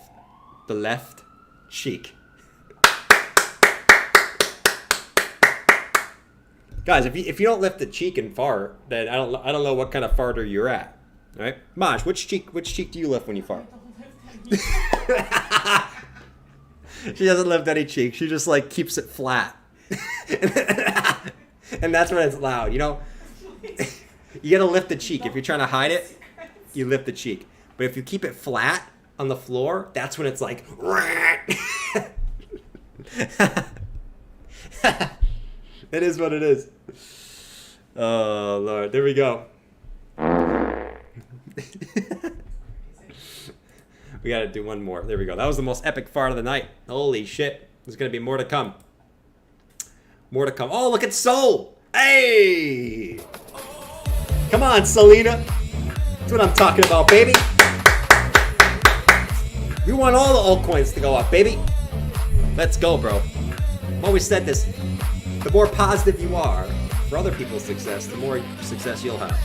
the left cheek. Guys, if you don't lift the cheek and fart, then I don't know what kind of farter you're at. All right, Maj, which cheek do you lift when you fart? She doesn't lift any cheek. She just like keeps it flat, and that's when it's loud. You know. You gotta lift the cheek. If you're trying to hide it, you lift the cheek. But if you keep it flat on the floor, that's when it's like. It is what it is. Oh, Lord. There we go. We got to do one more. There we go. That was the most epic fart of the night. Holy shit. There's going to be more to come. More to come. Oh, look at Sol. Hey. Come on, Selena. That's what I'm talking about, baby. We want all the altcoins to go up, baby. Let's go, bro. I've always said this. The more positive you are for other people's success, the more success you'll have.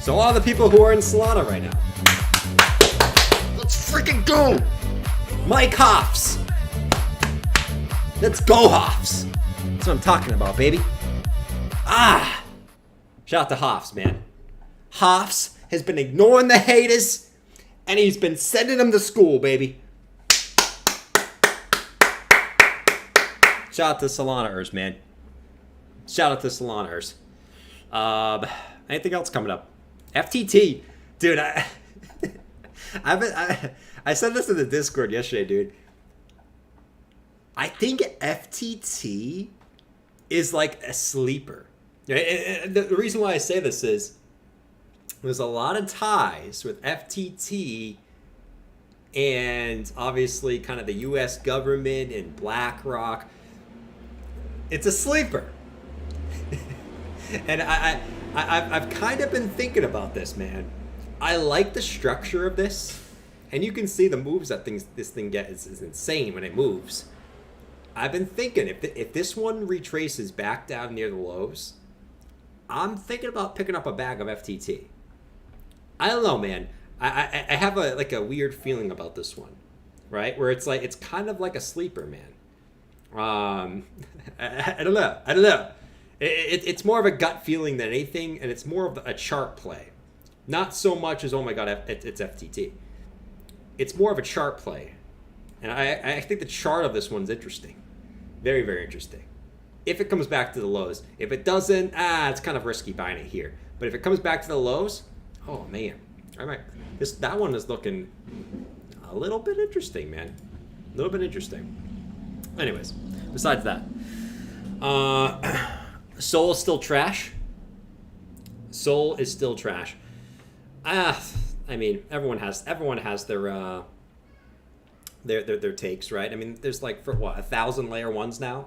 So all the people who are in Solana right now, let's freaking go! Mike Hoffs! Let's go, Hoffs! That's what I'm talking about, baby. Ah! Shout out to Hoffs, man. Hoffs has been ignoring the haters, and he's been sending them to school, baby. Shout out to Solanaers, man. Shout out to Solanaers. Anything else coming up? FTT, dude. I said this in the Discord yesterday, dude. I think FTT is like a sleeper. The reason why I say this is there's a lot of ties with FTT and obviously kind of the U.S. government and BlackRock. It's a sleeper. And I've kind of been thinking about this, man. I like the structure of this. And you can see the moves that this thing gets is insane when it moves. I've been thinking, if this one retraces back down near the lows, I'm thinking about picking up a bag of FTT. I don't know, man. I have a weird feeling about this one, right? Where it's like it's kind of like a sleeper, man. I don't know. It's more of a gut feeling than anything, and it's more of a chart play. Not so much as, oh my god, it's FTT. It's more of a chart play. And I think the chart of this one's interesting. Very, very interesting. If it comes back to the lows. If it doesn't, it's kind of risky buying it here. But if it comes back to the lows, oh man. All right. That one is looking a little bit interesting, man. A little bit interesting. Anyways, besides that. Sol is still trash. Sol is still trash. I mean, everyone has their takes, right? I mean, there's like, for what, 1,000 layer ones now?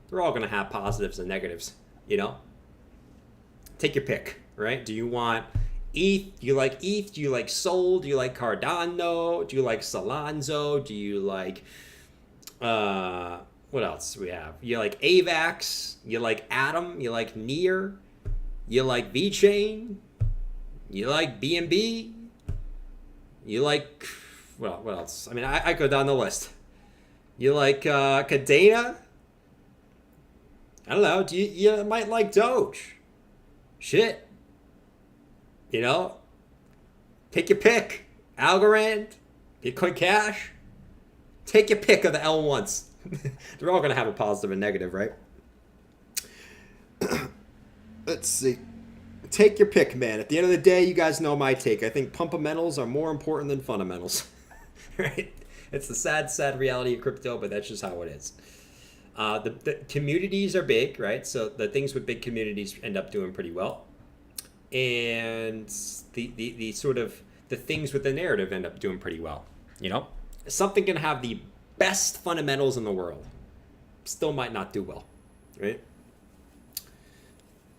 They're all gonna have positives and negatives, you know? Take your pick, right? Do you want ETH? Do you like ETH? Do you like Sol? Do you like Cardano? Do you like Solanzo? Do you like what else do we have? You like AVAX? You like Atom? You like Near? You like VeChain? You like BNB? You like, well, what else? I mean, I go down the list. You like Cadena? I don't know. You might like Doge. Shit. You know? Take your pick. Algorand? Bitcoin Cash? Take your pick of the L1s. They're all going to have a positive and negative, right? Let's see. Take your pick, man. At the end of the day, you guys know my take. I think pumpamentals are more important than fundamentals. Right? It's the sad, sad reality of crypto, but that's just how it is. The communities are big, right? So the things with big communities end up doing pretty well. And the sort of the things with the narrative end up doing pretty well. You know? Something can have the best fundamentals in the world. Still might not do well. Right?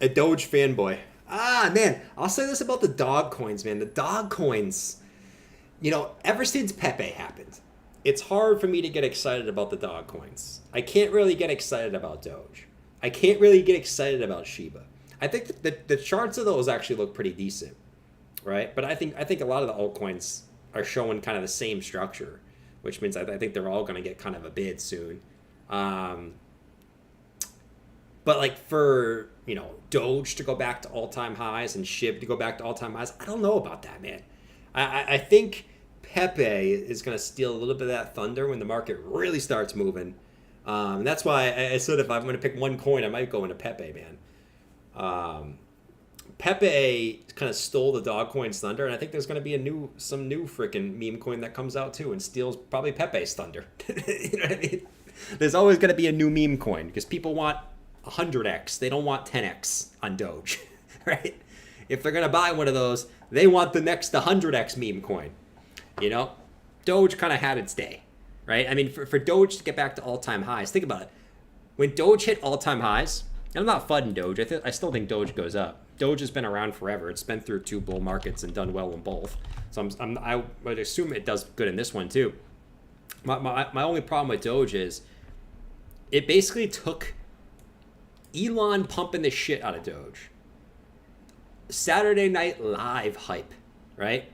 A Doge fanboy. Man, I'll say this about the dog coins, man. The dog coins, you know, ever since Pepe happened, it's hard for me to get excited about the dog coins. I can't really get excited about Doge. I can't really get excited about Shiba. I think the charts of those actually look pretty decent, right? But I think a lot of the altcoins are showing kind of the same structure, which means I think they're all going to get kind of a bid soon. But like for, you know, Doge to go back to all-time highs and SHIB to go back to all-time highs, I don't know about that, man. I think Pepe is going to steal a little bit of that thunder when the market really starts moving. And that's why I said if I'm going to pick one coin, I might go into Pepe, man. Pepe kind of stole the dog coin's thunder, and I think there's going to be some new freaking meme coin that comes out too and steals probably Pepe's thunder. You know what I mean? There's always going to be a new meme coin because people want 100x. They don't want 10x on Doge, right? If they're going to buy one of those, they want the next 100x meme coin. You know, Doge kind of had its day, right? I mean, for Doge to get back to all-time highs, think about it. When Doge hit all-time highs, and I'm not fudding Doge. I still think Doge goes up. Doge has been around forever. It's been through 2 bull markets and done well in both. So I would assume it does good in this one too. My only problem with Doge is it basically took Elon pumping the shit out of Doge. Saturday Night Live hype, right?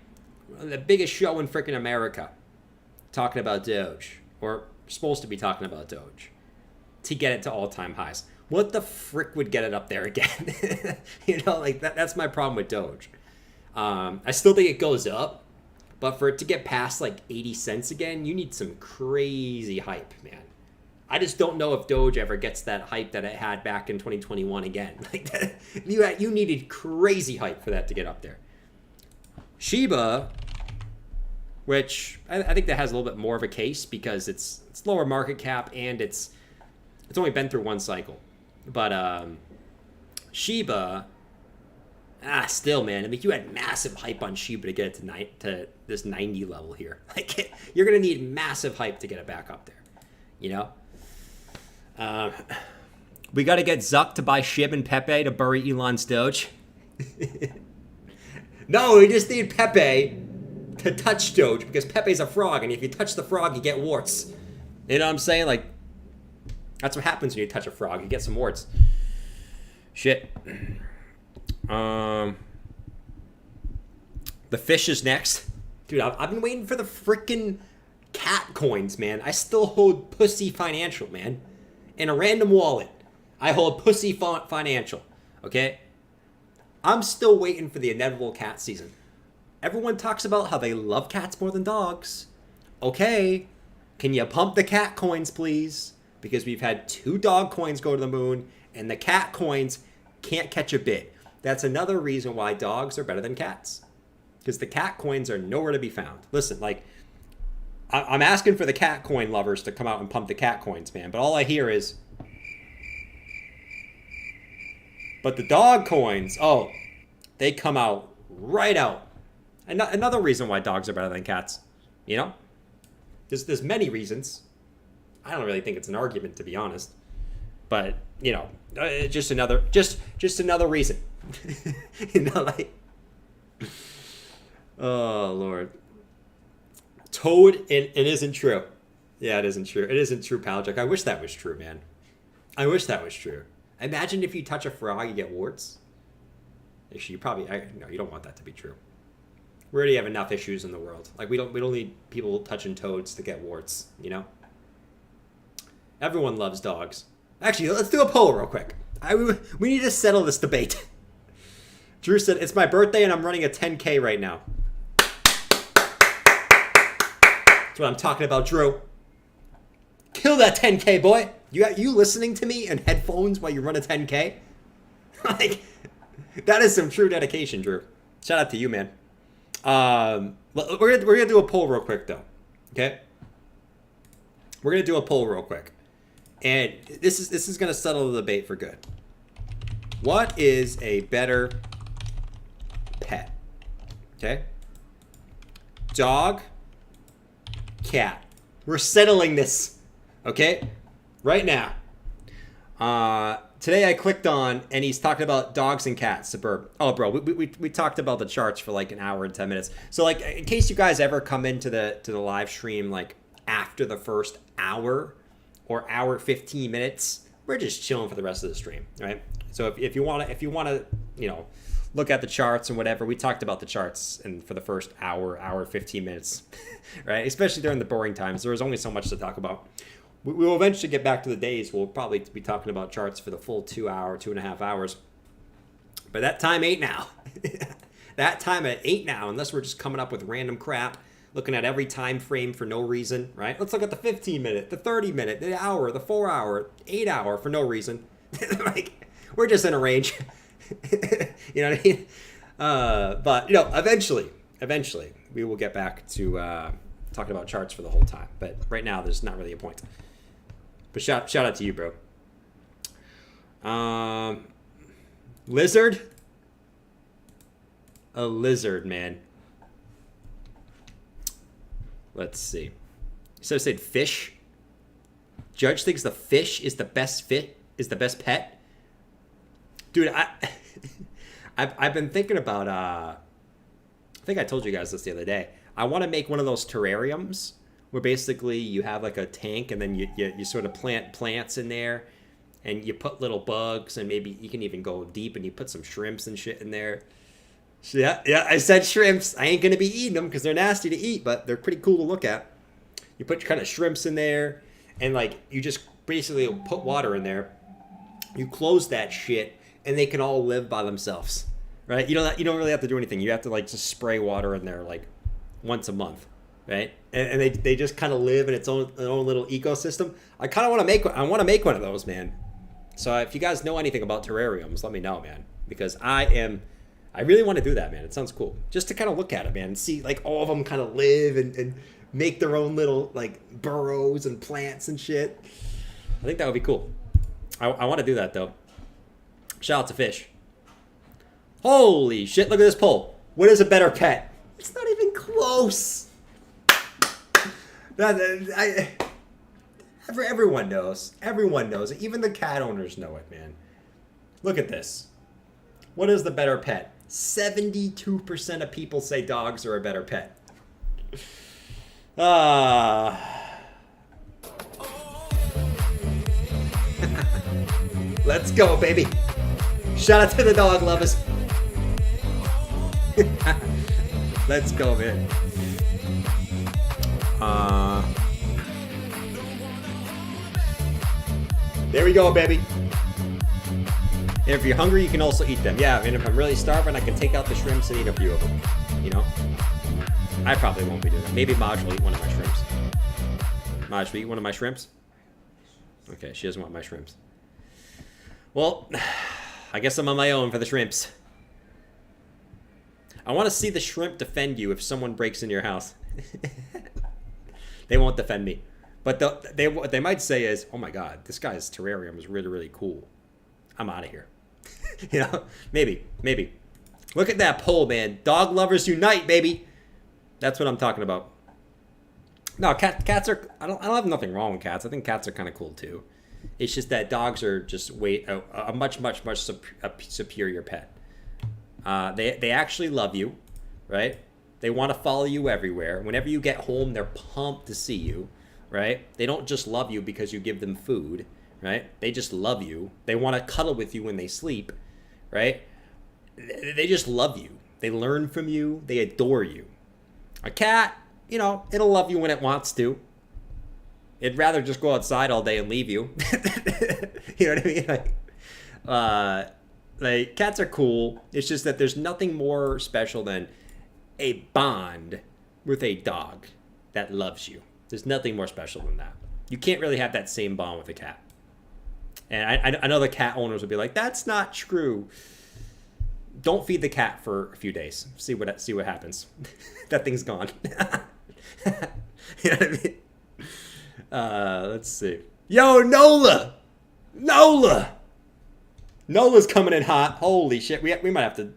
The biggest show in freaking America talking about Doge, or supposed to be talking about Doge, to get it to all-time highs. What the frick would get it up there again? You know, like that's my problem with Doge. I still think it goes up, but for it to get past like 80 cents again, you need some crazy hype, man. I just don't know if Doge ever gets that hype that it had back in 2021 again. Like that, you needed crazy hype for that to get up there. Shiba, which I think that has a little bit more of a case because it's lower market cap and it's only been through one cycle. But Shiba, still, man. I mean, you had massive hype on Shiba to get it to this 90 level here. Like, you're gonna need massive hype to get it back up there. You know, we got to get Zuck to buy Shib and Pepe to bury Elon's Doge. No, we just need Pepe to touch Doge because Pepe's a frog, and if you touch the frog, you get warts. You know what I'm saying? Like, that's what happens when you touch a frog. You get some warts. Shit. The fish is next. Dude, I've been waiting for the freaking cat coins, man. I still hold Pussy Financial, man. In a random wallet. I hold Pussy Financial. Okay? I'm still waiting for the inevitable cat season. Everyone talks about how they love cats more than dogs. Okay. Can you pump the cat coins, please? Because we've had 2 dog coins go to the moon, and the cat coins can't catch a bid. That's another reason why dogs are better than cats. Because the cat coins are nowhere to be found. Listen, like, I'm asking for the cat coin lovers to come out and pump the cat coins, man. But all I hear is... But the dog coins, oh, they come out right out. Another reason why dogs are better than cats, you know? There's many reasons. I don't really think it's an argument, to be honest. But, you know, just another reason. You know, like... Oh, Lord. Toad, it isn't true. Yeah, it isn't true. It isn't true, Paljack. I wish that was true, man. I wish that was true. Imagine if you touch a frog, you get warts. Actually, no, you don't want that to be true. We already have enough issues in the world. Like, we don't need people touching toads to get warts, you know? Everyone loves dogs. Actually, let's do a poll real quick. We need to settle this debate. Drew said, it's my birthday and I'm running a 10K right now. That's what I'm talking about, Drew. Kill that 10K, boy. You listening to me in headphones while you run a 10K? Like, that is some true dedication, Drew. Shout out to you, man. We're gonna do a poll real quick, though. Okay? We're gonna do a poll real quick. And this is gonna settle the debate for good. What is a better pet? Okay? Dog, cat. We're settling this. Okay? Right now. Today I clicked on, and he's talking about dogs and cats, Suburb. Oh, bro, we talked about the charts for like an hour and 10 minutes. So, like, in case you guys ever come into the live stream, like, after the first hour or hour 15 minutes, we're just chilling for the rest of the stream, right? So if you want to, you know, look at the charts and whatever, we talked about the charts and for the first hour 15 minutes, right? Especially during the boring times, there was only so much to talk about. We will eventually get back to the days. We'll probably be talking about charts for the full 2.5 hours. But that time ain't now. That time ain't now, unless we're just coming up with random crap, looking at every time frame for no reason, right? Let's look at the 15-minute, the 30-minute, the hour, the 4-hour, 8-hour for no reason. Like, we're just in a range. You know what I mean? But, you know, eventually, we will get back to talking about charts for the whole time. But right now, there's not really a point. But shout out to you, bro. Lizard? A lizard, man. Let's see. So I said fish. Judge thinks the fish is the best pet. Dude, I've been thinking about I think I told you guys this the other day. I want to make one of those terrariums where basically you have like a tank and then you sort of plant plants in there and you put little bugs and maybe you can even go deep and you put some shrimps and shit in there. So yeah, I said shrimps. I ain't going to be eating them because they're nasty to eat, but they're pretty cool to look at. You put kind of shrimps in there and like you just basically put water in there. You close that shit and they can all live by themselves, right? You don't really have to do anything. You have to like just spray water in there like once a month, right? And they just kind of live in its own little ecosystem. I kind of want to make one. I want to make one of those, man. So if you guys know anything about terrariums, let me know, man, because I really want to do that, man. It sounds cool. Just to kind of look at it, man, and see like all of them kind of live and make their own little like burrows and plants and shit. I think that would be cool. I want to do that though. Shout out to fish. Holy shit, look at this poll. What is a better pet? It's not even close. Everyone knows. Everyone knows it. Even the cat owners know it, man. Look at this. What is the better pet? 72% of people say dogs are a better pet. Let's go, baby. Shout out to the dog lovers. Let's go, man. There we go, baby. And if you're hungry, you can also eat them. Yeah, and if I'm really starving, I can take out the shrimps and eat a few of them. You know? I probably won't be doing that. Maybe Maj will eat one of my shrimps. Maj, will you eat one of my shrimps? Okay, she doesn't want my shrimps. Well, I guess I'm on my own for the shrimps. I want to see the shrimp defend you if someone breaks into your house. They won't defend me. But what they might say is, oh my god, this guy's terrarium is really, really cool. I'm out of here. You know, maybe. Look at that poll, man. Dog lovers unite, baby. That's what I'm talking about. No, cats are. I don't have nothing wrong with cats. I think cats are kind of cool too. It's just that dogs are just a much superior pet. They actually love you, right? They want to follow you everywhere. Whenever you get home, they're pumped to see you, right? They don't just love you because you give them food, right? They just love you. They want to cuddle with you when they sleep, right? They just love you. They learn from you. They adore you. A cat, you know, it'll love you when it wants to. It'd rather just go outside all day and leave you. You know what I mean? Like cats are cool. It's just that there's nothing more special than a bond with a dog that loves you. There's nothing more special than that. You can't really have that same bond with a cat. And I know the cat owners would be like, that's not true. Don't feed the cat for a few days. See what happens. That thing's gone. You know what I mean? Let's see. Yo, Nola! Nola's coming in hot. Holy shit. We might have to...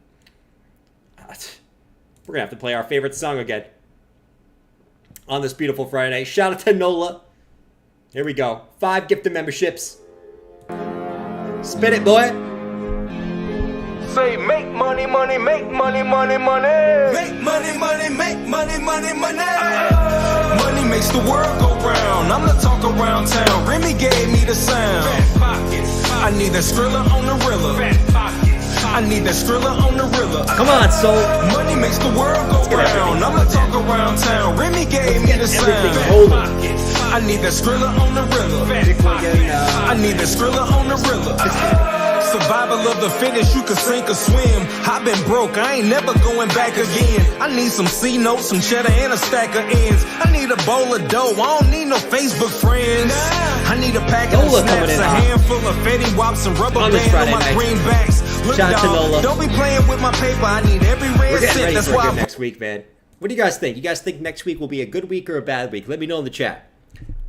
We're going to have to play our favorite song again. On this beautiful Friday. Shout out to Nola. Here we go. 5 gifted memberships. Spit it, boy. Say make money, money, make money, money, money. Make money, money, make money, money, money. Money makes the world go round. I'm the talk around town. Remy gave me the sound. I need that Skrilla on the Rilla. I need that Skrilla on the Rilla. Come on, soul. Money makes the world go round. I'm the talk around town. Remy gave me the sound. I need that Skrilla on the Rilla. I need that Skrilla on the Rilla. Survival of the fittest, you can sink or swim. I've been broke, I ain't never going back again. I need some C-notes, some cheddar, and a stack of ends. I need a bowl of dough, I don't need no Facebook friends. I need a packet of snaps, a handful of Fetty Wops, and rubber bands on my greenbacks. Look, dog, don't be playing with my paper, I need every red cent. That's why next week, man. What do you guys think? You guys think next week will be a good week or a bad week? Let me know in the chat.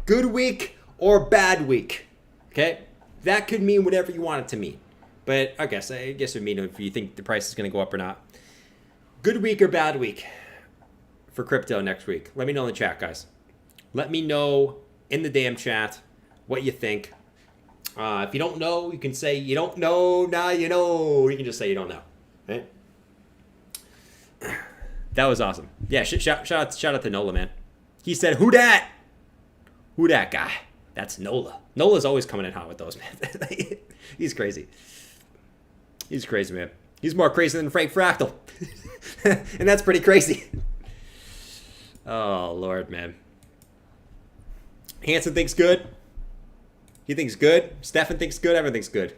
Good week or bad week. Okay? That could mean whatever you want it to mean. But I guess it would mean if you think the price is going to go up or not. Good week or bad week for crypto next week? Let me know in the chat, guys. Let me know in the damn chat what you think. If you don't know, you can say you don't know. Now you know. You can just say you don't know. Right? That was awesome. Yeah, shout out to Nola, man. He said, "Who dat? Who that guy?" That's Nola. Nola's always coming in hot with those, man. He's crazy. He's crazy, man. He's more crazy than Frank Fractal. And that's pretty crazy. Oh, Lord, man. Hanson thinks good. He thinks good. Stefan thinks good. Everything's good.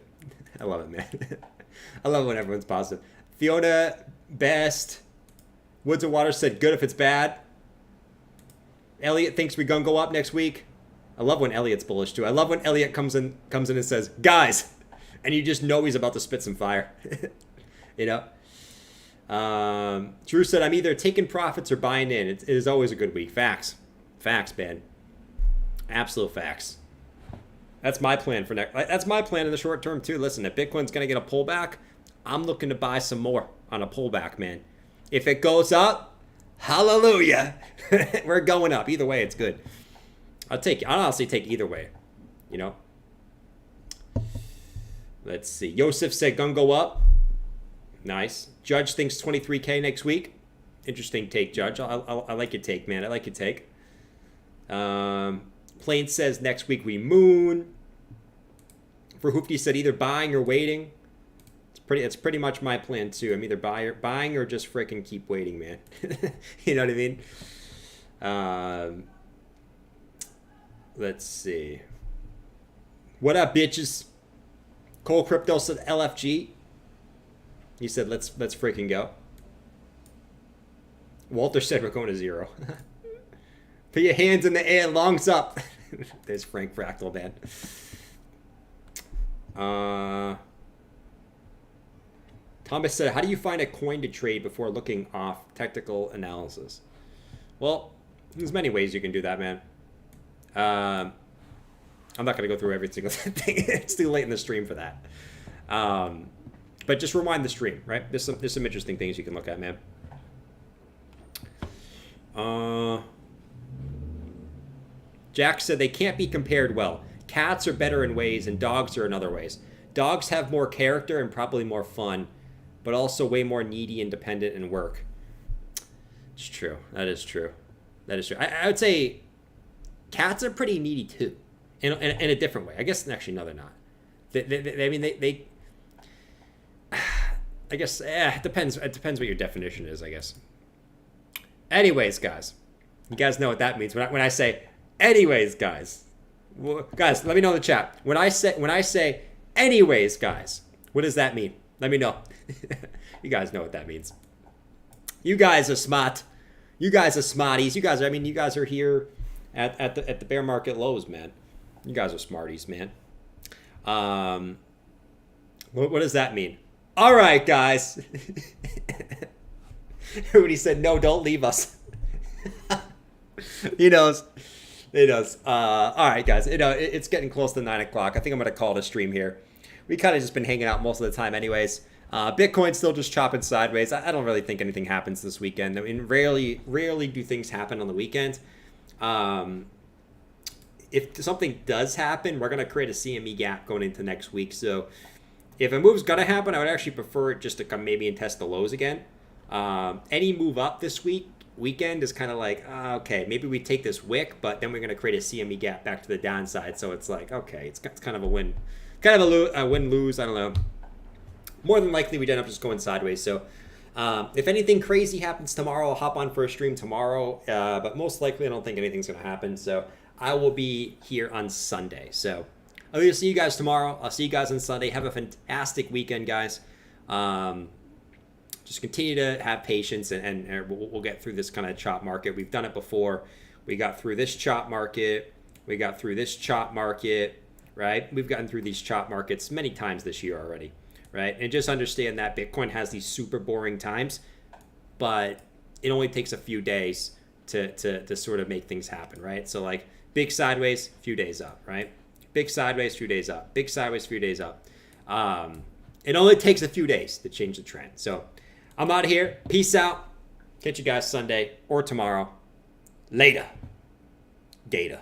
I love it, man. I love it when everyone's positive. Fiona, best. Woods and Waters said good if it's bad. Elliot thinks we're going to go up next week. I love when Elliot's bullish, too. I love when Elliot comes in and says, guys. And you just know he's about to spit some fire. You know? Drew said, I'm either taking profits or buying in. It is always a good week. Facts. Facts, man. Absolute facts. That's my plan for next. That's my plan in the short term, too. Listen, if Bitcoin's going to get a pullback, I'm looking to buy some more on a pullback, man. If it goes up, hallelujah. We're going up. Either way, it's good. I'll honestly take either way. You know? Let's see. Yosef said gun go up. Nice. Judge thinks 23K next week. Interesting take, Judge. I like your take, man. I like your take. Plain says next week we moon. For Hoopty said either buying or waiting. It's pretty much my plan too. I'm either buying or just freaking keep waiting, man. You know what I mean? Let's see. What up, bitches? Cole Crypto said LFG. He said let's freaking go. Walter said we're going to 0. Put your hands in the air, lungs up. There's Frank Fractal, man. Thomas said, how do you find a coin to trade before looking off technical analysis? Well, there's many ways you can do that, man. I'm not going to go through every single thing. It's too late in the stream for that. But just rewind the stream, right? There's some interesting things you can look at, man. Jack said they can't be compared well. Cats are better in ways and dogs are in other ways. Dogs have more character and probably more fun, but also way more needy and dependent and work. It's true. That is true. That is true. I would say cats are pretty needy too, in a different way. I guess actually no, they're not. They I guess it depends. It depends what your definition is, I guess. Anyways, guys, you guys know what that means when I say anyways, guys. Well, guys, let me know in the chat. When I say anyways, guys, what does that mean? Let me know. You guys know what that means. You guys are smart. You guys are smarties. You guys are here at the bear market lows, man. You guys are smarties, man. What does that mean? All right, guys. Everybody said no. Don't leave us. He knows. He knows. All right, guys. It's getting close to 9 o'clock. I think I'm gonna call it a stream here. We kind of just been hanging out most of the time, anyways. Bitcoin's still just chopping sideways. I don't really think anything happens this weekend. I mean, rarely do things happen on the weekend. If something does happen, we're gonna create a CME gap going into next week. So if a move's gonna happen, I would actually prefer it just to come maybe and test the lows again. Any move up this weekend is kind of like, okay, maybe we take this wick, but then we're gonna create a CME gap back to the downside. So it's like, okay, it's kind of a win. Kind of a win-lose, I don't know. More than likely, we'd end up just going sideways. So if anything crazy happens tomorrow, I'll hop on for a stream tomorrow. But most likely, I don't think anything's going to happen. So I will be here on Sunday. So I'll see you guys tomorrow. I'll see you guys on Sunday. Have a fantastic weekend, guys. Just continue to have patience, and we'll get through this kind of chop market. We've done it before. We got through this chop market. We got through this chop market. Right? We've gotten through these chop markets many times this year already, right? And just understand that Bitcoin has these super boring times, but it only takes a few days to sort of make things happen, right? So like Big sideways, few days up, right? Big sideways, few days up. Big sideways, few days up. It only takes a few days to change the trend. So I'm out of here. Peace out. Catch you guys Sunday or tomorrow. Later. Data.